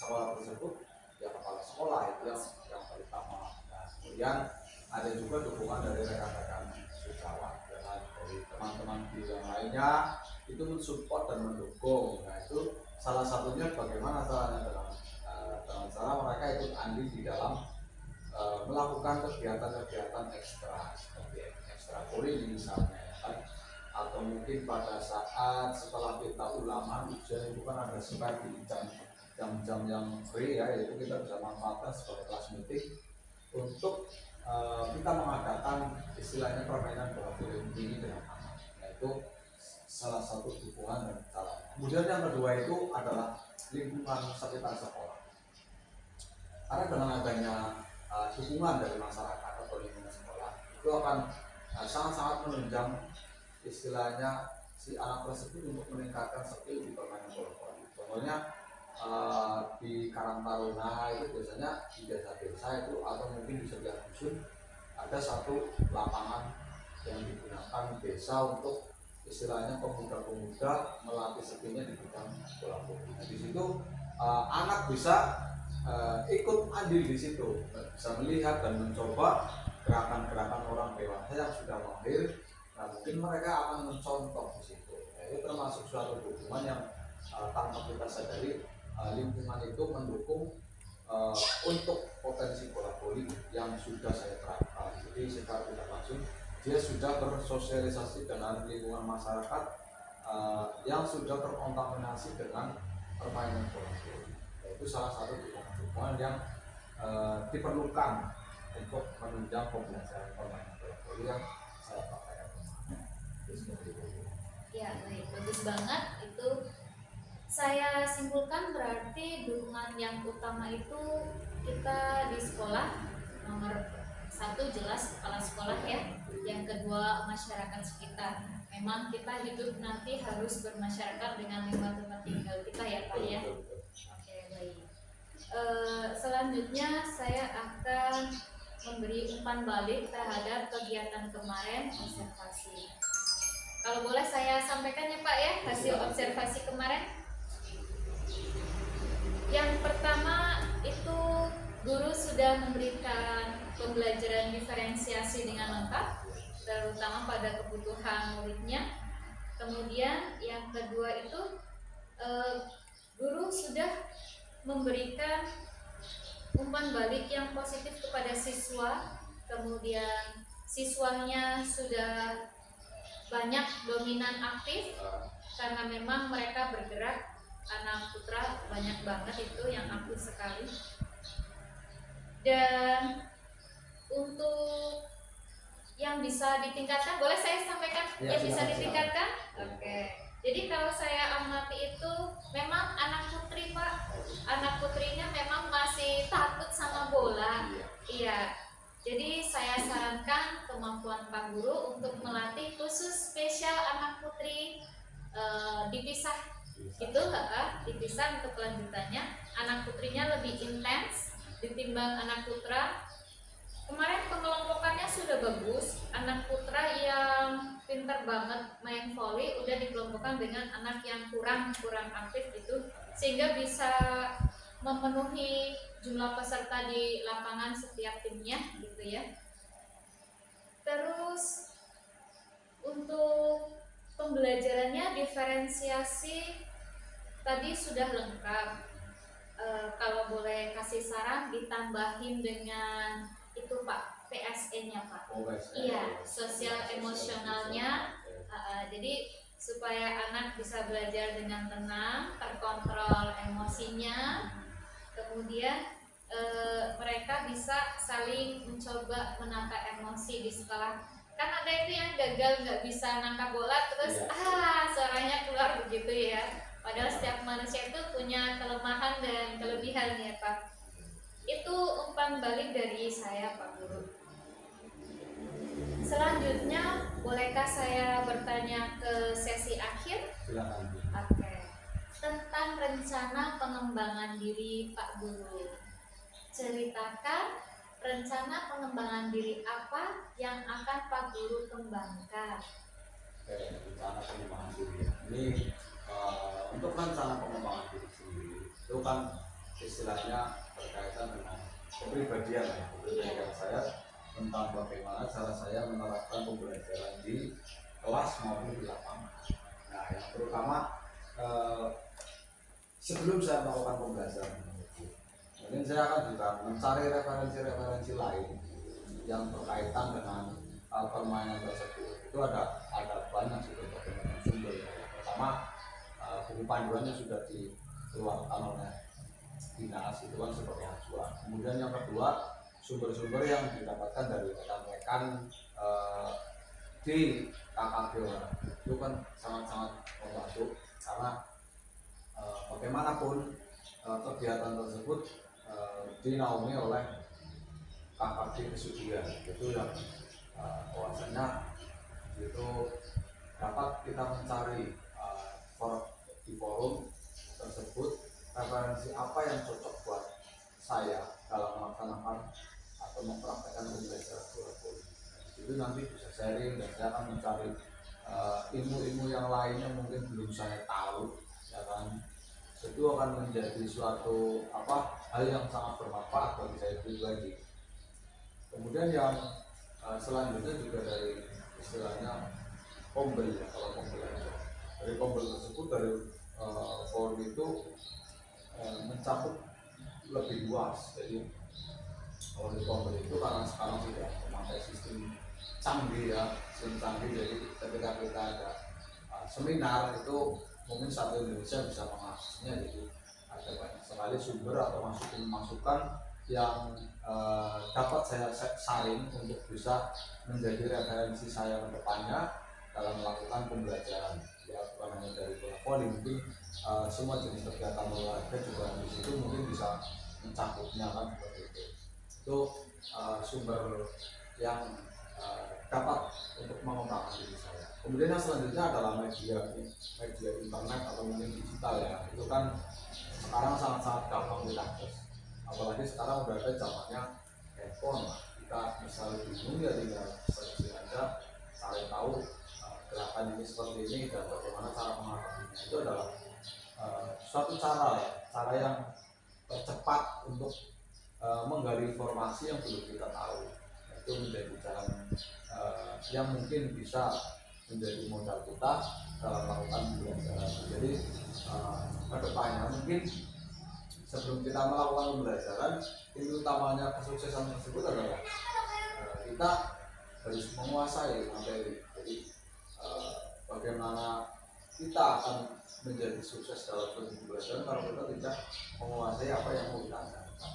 sekolah tersebut ya kepala sekolah, itu yang pertama. Nah, kemudian ada juga dukungan dari rekan-rekan siswa dan dari teman-teman di yang lainnya itu mensupport dan mendukung. Nah itu salah satunya bagaimana caranya dengan cara mereka ikut andil di dalam melakukan kegiatan-kegiatan ekstra seperti ekstra kuliah misalnya ya kan? Atau mungkin pada saat setelah kita ulangan ujian itu kan ada spare di jam-jam yang free ya, yaitu kita bisa manfaatkan sebagai kelas meeting untuk kita mengadakan istilahnya permainan bola voli ini dengan anak. Yaitu salah satu dukungan dan cara. Kemudian yang kedua itu adalah lingkungan sekitar sekolah. Karena dengan adanya dukungan dari masyarakat atau lingkungan sekolah itu akan sangat-sangat menunjang istilahnya si anak tersebut untuk meningkatkan skill di permainan bola voli. Contohnya di Karang Taruna itu biasanya di desa-desa itu atau mungkin di setiap dusun ada satu lapangan yang digunakan desa untuk istilahnya pemuda-pemuda melatih skillnya di bidang bola voli. Nah, di situ anak bisa ikut andil di situ, bisa melihat dan mencoba gerakan-gerakan orang dewasa yang sudah mahir. Nah, mungkin mereka akan mencontoh di situ. Nah, itu termasuk suatu dukungan yang tanpa kita sadari lingkungan itu mendukung untuk potensi bola voli yang sudah saya terapkan. Jadi secara tidak langsung dia sudah bersosialisasi dengan lingkungan masyarakat yang sudah terkontaminasi dengan permainan bola voli. Itu salah satu dukungan yang diperlukan untuk menunjang pembelajaran permainan bola voli yang saya pakai kemarin. Seperti itu. Ya, baik, bagus banget. Itu saya simpulkan berarti dukungan yang utama itu kita di sekolah, nomor satu jelas kepala sekolah ya, yang kedua masyarakat sekitar. Memang kita hidup nanti harus bermasyarakat dengan lingkungan tempat tinggal kita ya Pak ya. Oke, baik. Selanjutnya saya akan memberi umpan balik terhadap kegiatan kemarin observasi. Kalau boleh saya sampaikan ya Pak ya, hasil observasi kemarin. Yang pertama itu guru sudah memberikan pembelajaran diferensiasi dengan lengkap, terutama pada kebutuhan muridnya. Kemudian yang kedua itu guru sudah memberikan umpan balik yang positif kepada siswa. Kemudian siswanya sudah banyak dominan aktif karena memang mereka bergerak. Anak putra banyak banget itu yang aktif sekali. Dan untuk yang bisa ditingkatkan, boleh saya sampaikan Ya, yang bisa silakan. ditingkatkan? Oke. Jadi kalau saya amati itu memang anak putri Pak, anak putrinya memang masih takut sama bola. Iya. Jadi saya sarankan kemampuan Pak Guru untuk melatih khusus spesial anak putri dipisah itu dipisah untuk kelanjutannya. Anak putrinya lebih intens ditimbang anak putra. Kemarin pengelompokannya sudah bagus. Anak putra yang pintar banget main volley udah dikelompokkan dengan anak yang kurang aktif gitu, sehingga bisa memenuhi jumlah peserta di lapangan setiap timnya gitu ya. Terus untuk pembelajarannya diferensiasi tadi sudah lengkap. Kalau boleh kasih saran ditambahin dengan itu Pak, PSE-nya Pak. Iya, sosial emosionalnya. Jadi supaya anak bisa belajar dengan tenang, terkontrol emosinya. Kemudian mereka bisa saling mencoba menata emosi di sekolah. Kan ada itu yang gagal nggak bisa nangkap bola terus suaranya keluar begitu ya. Padahal setiap manusia itu punya kelemahan dan kelebihan ya Pak. Itu umpan balik dari saya Pak Guru. Selanjutnya bolehkah saya bertanya ke sesi akhir? Silakan. Oke. Tentang rencana pengembangan diri Pak Guru. Ceritakan rencana pengembangan diri apa yang akan Pak Guru kembangkan. Rencana pengembangan diri. Ini untuk rencana pengembangan diri sendiri itu kan istilahnya berkaitan dengan kepribadian ya. Kepribadian saya tentang bagaimana cara saya menerapkan pembelajaran di kelas maupun di lapangan. Nah, yang terutama sebelum saya melakukan pembelajaran mungkin saya akan juga mencari referensi-referensi lain yang berkaitan dengan permainan tersebut. Itu ada banyak sumber. Pertama, buku panduannya sudah dikeluarkan oleh dinas, itu kan seperti acuan. Kemudian yang kedua, sumber-sumber yang didapatkan dari rekan-rekan di KKG itu kan sangat-sangat membantu karena bagaimanapun kegiatan tersebut dinaungi oleh KKG Kesudian. Itu yang bahwasanya itu dapat kita mencari di forum tersebut referensi apa yang cocok buat saya dalam melaksanakan atau mempraktekkan pembelajaran bola voli. Itu nanti bisa sharing dan saya akan mencari ilmu-ilmu yang lain yang mungkin belum saya tahu, ya kan. Itu akan menjadi suatu hal yang sangat bermanfaat bagi saya pribadi. Kemudian yang selanjutnya juga dari istilahnya pombel ya, kalau pombel aja. Dari pombel tersebut dari forum itu mencakup lebih luas. Jadi kalau di Pombel itu karena sekarang sudah memakai sistem canggih ya, sistem canggih. Jadi ketika kita ada seminar itu mungkin satu Indonesia bisa mengaksesnya. Jadi ada banyak sekali sumber atau masukan yang dapat saya saring untuk bisa menjadi referensi saya ke depannya dalam melakukan pembelajaran. Ya bukan hanya dari bola voli, mungkin semua jenis kegiatan olahraga juga di situ mungkin bisa mencangkupnya kan seperti itu. Itu sumber yang dapat untuk mengembangkan diri saya. Kemudian yang selanjutnya adalah media internet atau mungkin digital ya. Itu kan sekarang sangat-sangat gampang diakses. Apalagi sekarang udah ada zamannya handphone lah. Kita misalnya bingung ya tinggal searching aja, cari tahu gerakan ini seperti ini dan bagaimana cara mengatasinya. Itu adalah suatu cara ya, cara yang tercepat untuk menggali informasi yang belum kita tahu. Itu menjadi jalan yang mungkin bisa menjadi modal kita dalam melakukan pembelajaran. Jadi kedepannya mungkin sebelum kita melakukan pembelajaran, itu utamanya kesuksesan tersebut adalah kita harus menguasai materi. Jadi bagaimana kita akan menjadi sukses dalam pembelajaran kalau kita tidak menguasai apa yang mau kita ajarkan.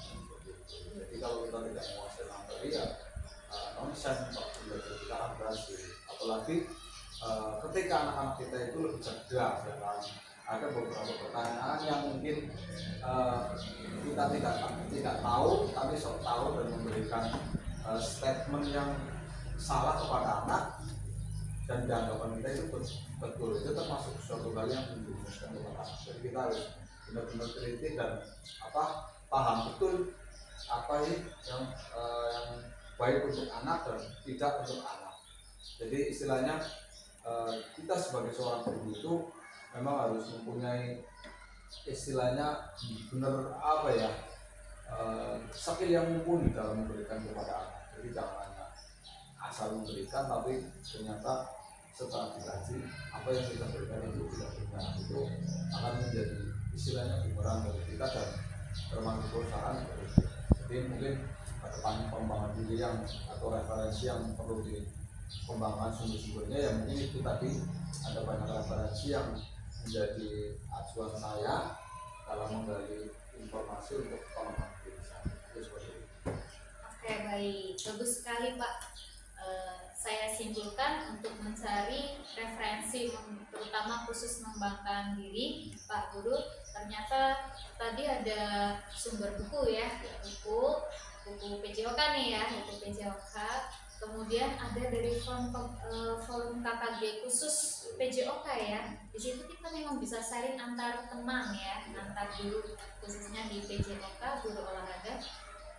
Jadi kalau kita tidak menguasai materi ya nonsense belajar kita akan berhasil. Apalagi ketika anak-anak kita itu lebih cerdas ya kan. Ada beberapa pertanyaan yang mungkin kita tidak tahu, tapi sok tahu dan memberikan statement yang salah kepada anak dan dianggapan kita itu betul. Itu termasuk suatu hal yang menjerumuskan kepada anak. Jadi kita harus benar-benar teliti dan paham betul apa yang baik untuk anak dan tidak untuk anak. Jadi istilahnya kita sebagai seorang guru itu memang harus mempunyai istilahnya benar skill yang mumpuni dalam memberikan kepada anak. Jadi jangan hanya asal memberikan tapi ternyata setelah dikaji apa yang kita berikan itu tidak benar. Itu akan menjadi istilahnya bumerang bagi kita dan termasuk perusahaan. Jadi mungkin ke depan pengembangan diri yang atau referensi yang perlu dikembangkan sumber-sumbernya ya mungkin itu tadi ada banyak referensi yang menjadi acuan saya dalam menggali informasi untuk pengembangan diri saya. Itu seperti itu. Oke, baik, bagus sekali Pak. Saya simpulkan untuk mencari referensi terutama khusus mengembangkan diri Pak Guru, ternyata tadi ada sumber buku ya, buku PJOK nih ya, buku PJOK. Kemudian ada dari forum KKG khusus PJOK ya. Di situ kita memang bisa sharing antar teman ya, antar guru khususnya di PJOK, guru olahraga.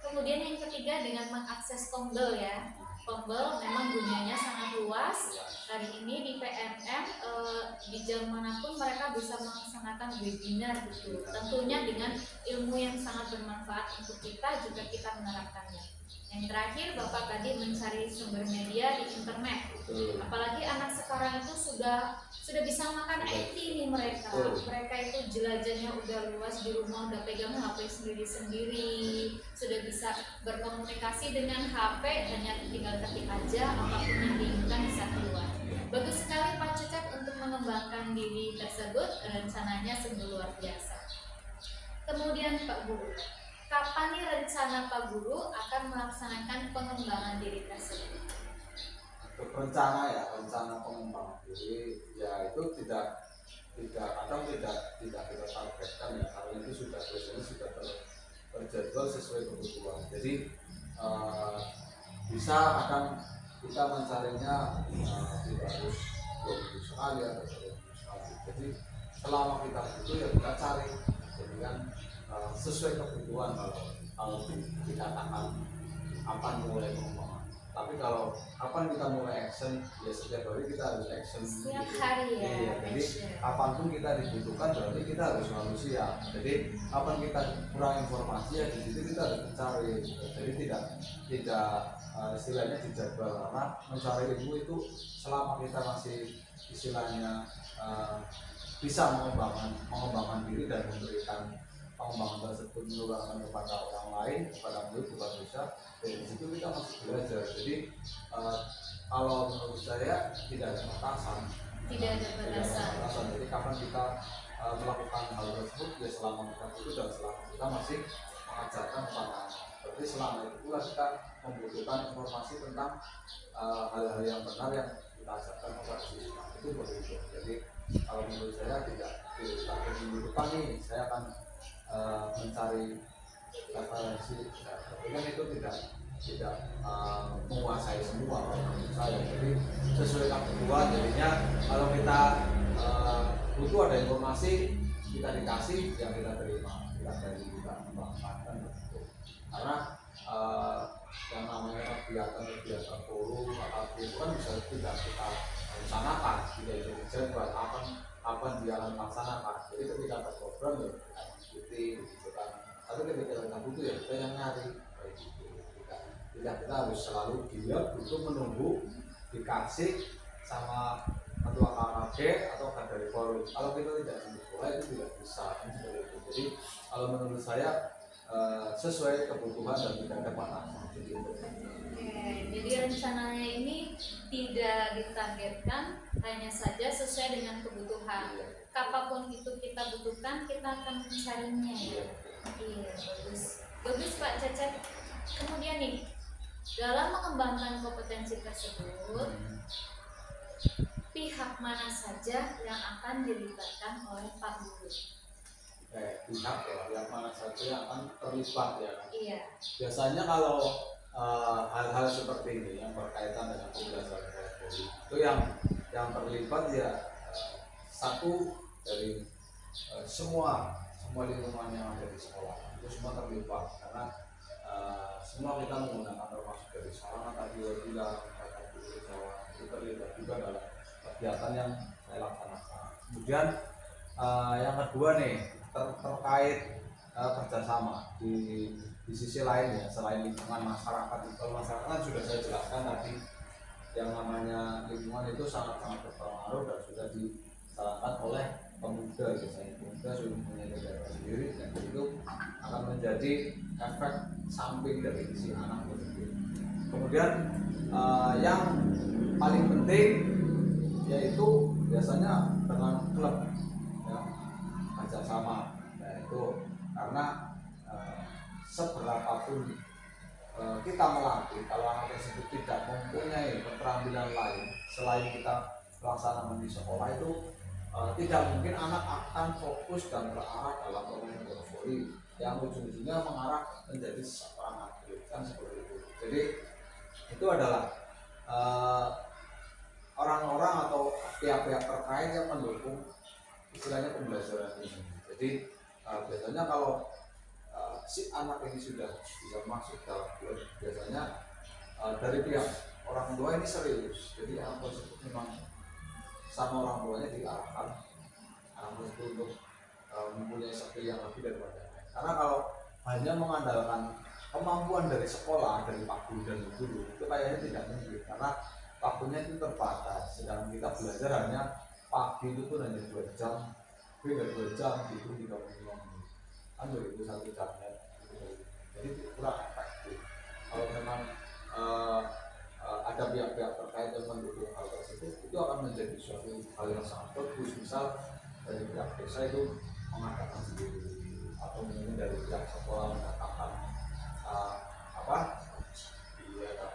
Kemudian yang ketiga dengan mengakses Pombel ya. Pombel memang dunianya sangat luas. Hari ini di PNM di jam manapun mereka bisa melaksanakan webinar gitu. Tentunya dengan ilmu yang sangat bermanfaat untuk kita jika kita menerapkannya. Yang terakhir Bapak tadi mencari sumber media di internet. Apalagi anak sekarang itu sudah bisa makan IT nih mereka. Mereka itu jelajahnya udah luas, di rumah udah pegang HP sendiri-sendiri, sudah bisa berkomunikasi dengan HP, hanya tinggal ketik aja apapun yang diinginkan bisa keluar. Bagus sekali Pak Cecep untuk mengembangkan diri tersebut, rencananya sungguh luar biasa. Kemudian Pak Guru, kapan nih rencana Pak Guru akan melaksanakan pengembangan diri tersebut? Rencana pengembangan diri ya itu tidak kita targetkan ya, karena itu sudah terjadwal sesuai kebutuhan. Jadi bisa akan kita mencarinya tidak harus 2 minggu sekali atau 3 minggu sekali. Jadi selama kita butuh ya kita cari dengan sesuai kebutuhan. Kalau dikatakan kapan mulai pengembangan, tapi kalau kapan kita mulai action ya setiap hari kita harus action setiap hari ya. Iya, jadi kapanpun kita dibutuhkan berarti kita harus selalu siap. Jadi kapan kita kurang informasi ya di situ kita harus mencari. Jadi tidak istilahnya dijadwal, karena mencari ilmu itu selama kita masih istilahnya bisa mengembangkan diri dan memberikan pengembangan tersebut menularkan kepada orang lain, kepada murid, kepada desa, dari situ kita masih belajar. Jadi kalau menurut saya tidak ada batasan. Tidak ada batasan. Jadi kapan kita melakukan hal tersebut, ya selama kita butuh dan selama kita masih mengajarkan kepada. Berarti selama itu pula kita membutuhkan informasi tentang hal-hal yang benar yang kita ajarkan kepada siswa. Itu begitu. Jadi kalau menurut saya tidak membutuhkan nih, saya akan mencari referensi. Tapi kan itu tidak menguasai semua menurut saya. Jadi sesuai kebutuhan. Jadinya kalau kita butuh ada informasi, kita dikasih, yang kita terima, kita manfaatkan begitu. Karena yang namanya kegiatan forum atau itu kan bisa tidak kita rencanakan, tidak jadi jadwal kapan dia akan laksanakan. Jadi ketika ada program ya kita ikuti gitu kan. Tapi ketika kita butuh ya kita yang nyari. Tidak, kita harus selalu dia butuh menunggu dikasih sama ketua KKG atau dari forum. Kalau kita tidak sibuk bola itu tidak bisa. Jadi kalau menurut saya sesuai kebutuhan dan tidak ada batasan. Jadi rencananya ini tidak ditargetkan, hanya saja sesuai dengan kebutuhan. Kapanpun itu kita butuhkan, kita akan mencarinya. Iya, bagus Pak Cecep. Kemudian nih, dalam mengembangkan kompetensi tersebut, pihak mana saja yang akan dilibatkan oleh Pak Guru? Pihak ya, mana saja yang akan terlibat ya. Iya. Biasanya kalau hal-hal seperti ini yang berkaitan dengan pembelajaran teknologi itu yang terlibat ya satu dari semua lingkungan yang ada di sekolah itu semua terlibat karena semua kita menggunakan termasuk dari sarana tadi bilang itu terlibat juga dalam kegiatan yang saya laksanakan. Kemudian yang kedua nih terkait kerjasama di sisi lain ya, selain lingkungan masyarakat. Kalau masyarakat kan sudah saya jelaskan tadi, yang namanya lingkungan itu sangat-sangat berpengaruh dan sudah disarankan oleh pemuda. Biasanya pemuda sudah mempunyai negara sendiri dan itu akan menjadi efek samping dari si anak itu sendiri. Kemudian yang paling penting yaitu biasanya dengan klub ya, kerjasama. Nah itu karena seberapapun kita melatih, kalau anak tersebut tidak mempunyai keterampilan lain selain kita melaksanakan di sekolah itu tidak mungkin anak akan fokus dan berarah dalam permainan voli yang ujung-ujungnya mengarah menjadi seorang atlet kan seperti itu. Jadi itu adalah orang-orang atau pihak-pihak terkait yang mendukung istilahnya pembelajaran ini. Jadi biasanya kalau si anak ini sudah bisa masuk dalam klub, biasanya dari pihak orang tua ini serius. Jadi anak tersebut memang sama orang tuanya diarahkan anak tersebut untuk mempunyai skill yang lebih daripada lain. Karena kalau hanya mengandalkan kemampuan dari sekolah, dari Pak Guru dan Guru, itu kayaknya tidak mungkin karena waktunya itu terbatas. Sedangkan kita belajar hanya pagi itu pun hanya 2 jam, beda 2 jam gitu 35 menit. Kan itu 1 jamnya. Jadi kurang efektif. Kalau memang ada pihak-pihak terkait yang mendukung hal tersebut, itu akan menjadi suatu hal yang sangat bagus. Misal dari pihak desa itu mengadakan sendiri, atau mungkin dari pihak sekolah mengatakan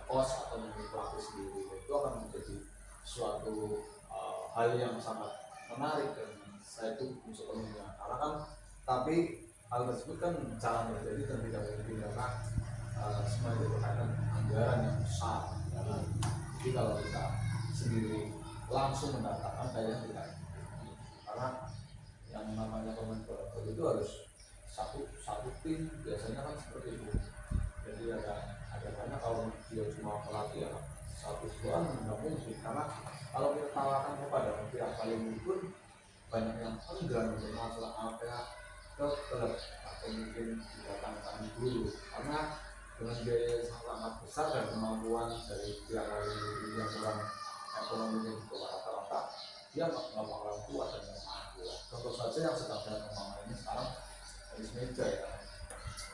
pos atau mungkin pelatih sendiri, itu akan menjadi suatu hal yang sangat menarik dan saya itu sepenuhnya. Karena kan tapi hal tersebut kan jangan terjadi dan tidak mungkin karena semua itu berkaitan dengan anggaran yang besar. Jadi kalau kita sendiri langsung mendatangkan kayaknya tidak, karena yang namanya pemain bola itu harus satu tim biasanya kan seperti itu. Jadi ada banyak kalau dia cuma pelatih ya 1-2 nggak mungkin, karena kalau kita tawarkan kepada pihak paling pun banyak yang enggan untuk masalah apa ke klub atau mungkin didatangkan dulu karena dengan biaya yang sangat besar dan kemampuan dari pihak yang kurang ekonominya juga rata-rata dia nggak bakalan kuat dan nggak mampu. Contoh saja yang sedang saya kembangkan ini sekarang tenis meja ya.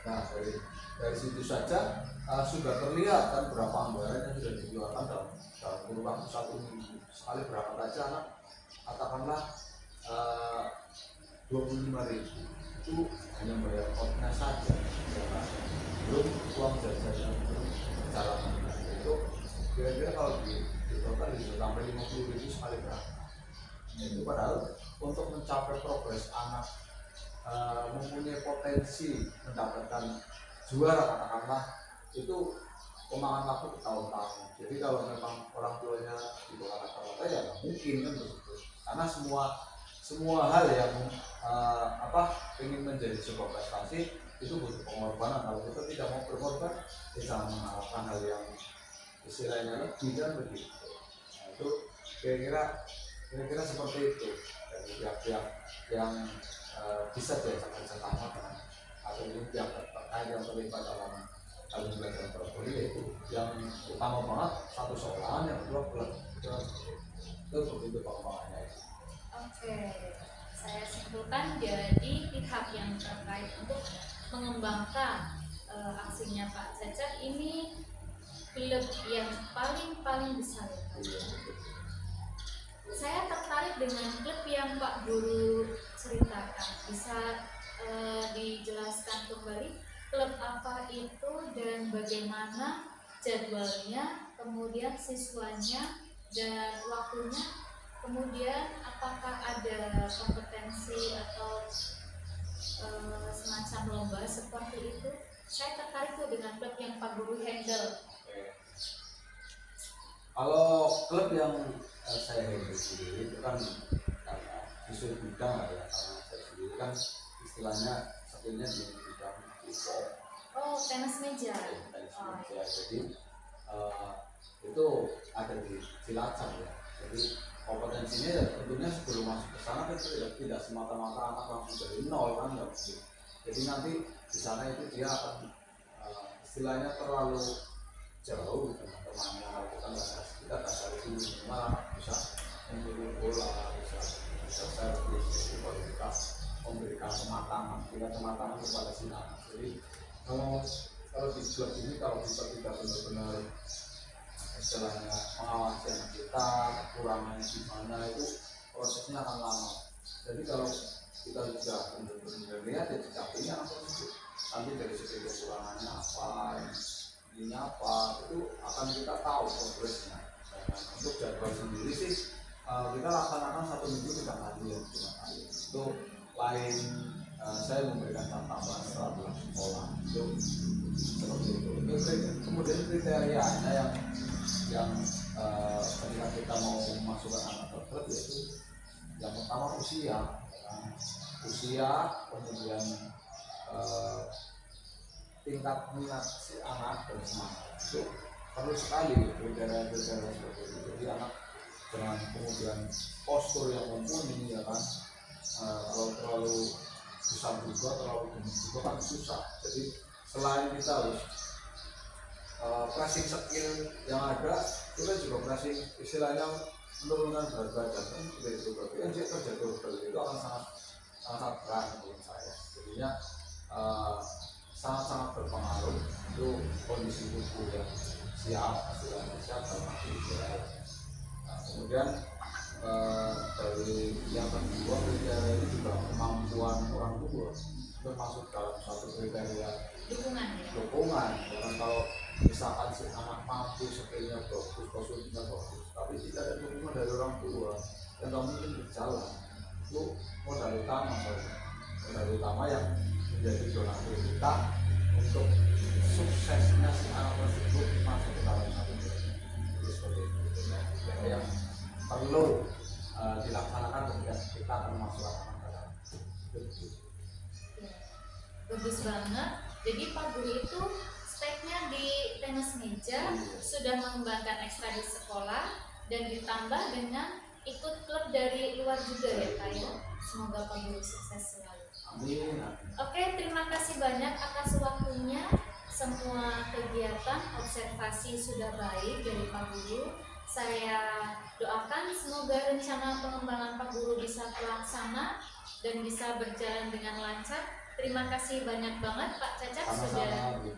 Nah dari situ saja sudah terlihat kan berapa anggaran yang sudah dikeluarkan dalam kurun waktu 1 minggu. Sekali berangkat aja anak katakanlah 25.000 itu hanya bayar outnya saja, ya kan? Belum uang jajan, belum perjalanan. Itu kira-kira kalau di total bisa sampai 50.000 sekali berangkat. Itu padahal untuk mencapai progres anak mempunyai potensi mendapatkan juara katakanlah itu memakan waktu bertahun-tahun. Jadi kalau memang orang tuanya di bawah rata-rata ya nggak mungkin kan begitu. Karena semua hal yang ingin menjadi sebuah prestasi itu butuh pengorbanan. Kalau kita tidak mau berkorban, kita mengharapkan hal yang istilahnya lebih dan begitu. Nah, itu kira-kira seperti itu dari pihak-pihak yang bisa diajak kerjasama dengan atau pihak terkait yang terlibat dalam belajar berpoli, yaitu yang utama banget satu sekolahan, yang kedua klub. Itu begitu pengembangannya. Oke, saya simpulkan jadi pihak yang terkait untuk mengembangkan aksinya Pak Cecep ini klub yang paling besar. Saya tertarik dengan klub yang Pak Guru ceritakan. Bisa dijelaskan kembali klub apa itu dan bagaimana jadwalnya, kemudian siswanya dan waktunya, kemudian apakah ada kompetensi atau semacam lomba seperti itu. Saya tertarik tuh dengan klub yang Pak Guru handle. Kalau klub yang saya handle sendiri itu kan karena sesuai bidang lah ya, karena saya sendiri kan istilahnya skillnya di bidang e-sport. Oh, tenis meja. Tenis meja. Jadi itu ada di Cilacap ya. Jadi kompetensinya ya tentunya sebelum masuk ke sana kan tidak semata-mata anak langsung dari nol kan ya. Jadi nanti di sana itu dia akan istilahnya terlalu jauh dengan temannya. Kalau kita nggak dasar itu minimal anak bisa membeli bola, bisa servis, kualitas, memberikan kematangan kepada si anak. Jadi kalau di klub ini kalau kita tidak benar-benar istilahnya mengawasi anak kita, kekurangannya di mana, itu prosesnya akan lama. Jadi kalau kita sudah benar-benar lihat ya dicapainya anak tersebut, nanti dari segi kekurangannya apa, ini apa, itu akan kita tahu progresnya. Untuk jadwal sendiri sih kita laksanakan 1 minggu 3 kali ya, 5 kali. Itu lain saya memberikan tambahan setelah sekolah itu seperti itu. Kemudian kriterianya yang ketika kita mau memasukkan anak ke klub yaitu yang pertama usia, kemudian tingkat minat si anak dan semangat itu perlu sekali kriteria-kriteria seperti itu. Jadi anak dengan kemudian postur yang mumpuni ya kan, kalau terlalu besar juga, terlalu gemuk juga kan susah. Jadi selain kita harus pressing skill yang ada, kita juga pressing istilahnya menurunkan berat badan kan seperti itu. Berarti yang kerja double itu akan sangat berat menurut saya. Jadinya sangat berpengaruh itu kondisi tubuh yang siap, istilahnya siap dalam aktivitas. Kemudian dari yang kedua kriteria ini juga kemampuan orang tua itu masuk dalam satu kriteria dukungan. Karena kalau misalkan si anak mampu, skillnya bagus, posisinya bagus, tapi tidak ada dukungan dari orang tua, dan nggak mungkin berjalan. Itu modal utama yang menjadi donatur kita untuk suksesnya si anak tersebut masuk ke dalam satu kriteria. Jadi seperti itu yang perlu dilaksanakan ketika kita akan masuk anak ke dalam. Bagus banget. Jadi Pak Guru itu speknya di tenis meja, sudah mengembangkan ekstra di sekolah, dan ditambah dengan ikut klub dari luar juga ya Pak ya. Semoga Pak Guru sukses selalu. Amin. Oke, terima kasih banyak atas waktunya. Semua kegiatan observasi sudah baik dari Pak Guru. Saya doakan semoga rencana pengembangan Pak Guru bisa terlaksana dan bisa berjalan dengan lancar. Terima kasih banyak banget Pak Cecep Sama-sama Bu.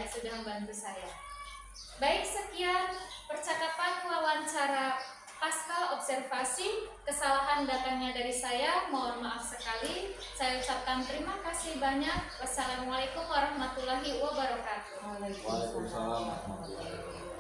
sudah membantu saya. Baik, sekian percakapan wawancara pasca observasi. Kesalahan datangnya dari saya, mohon maaf sekali. Saya ucapkan terima kasih banyak. Wassalamualaikum warahmatullahi wabarakatuh. Waalaikumsalam warahmatullahi wabarakatuh.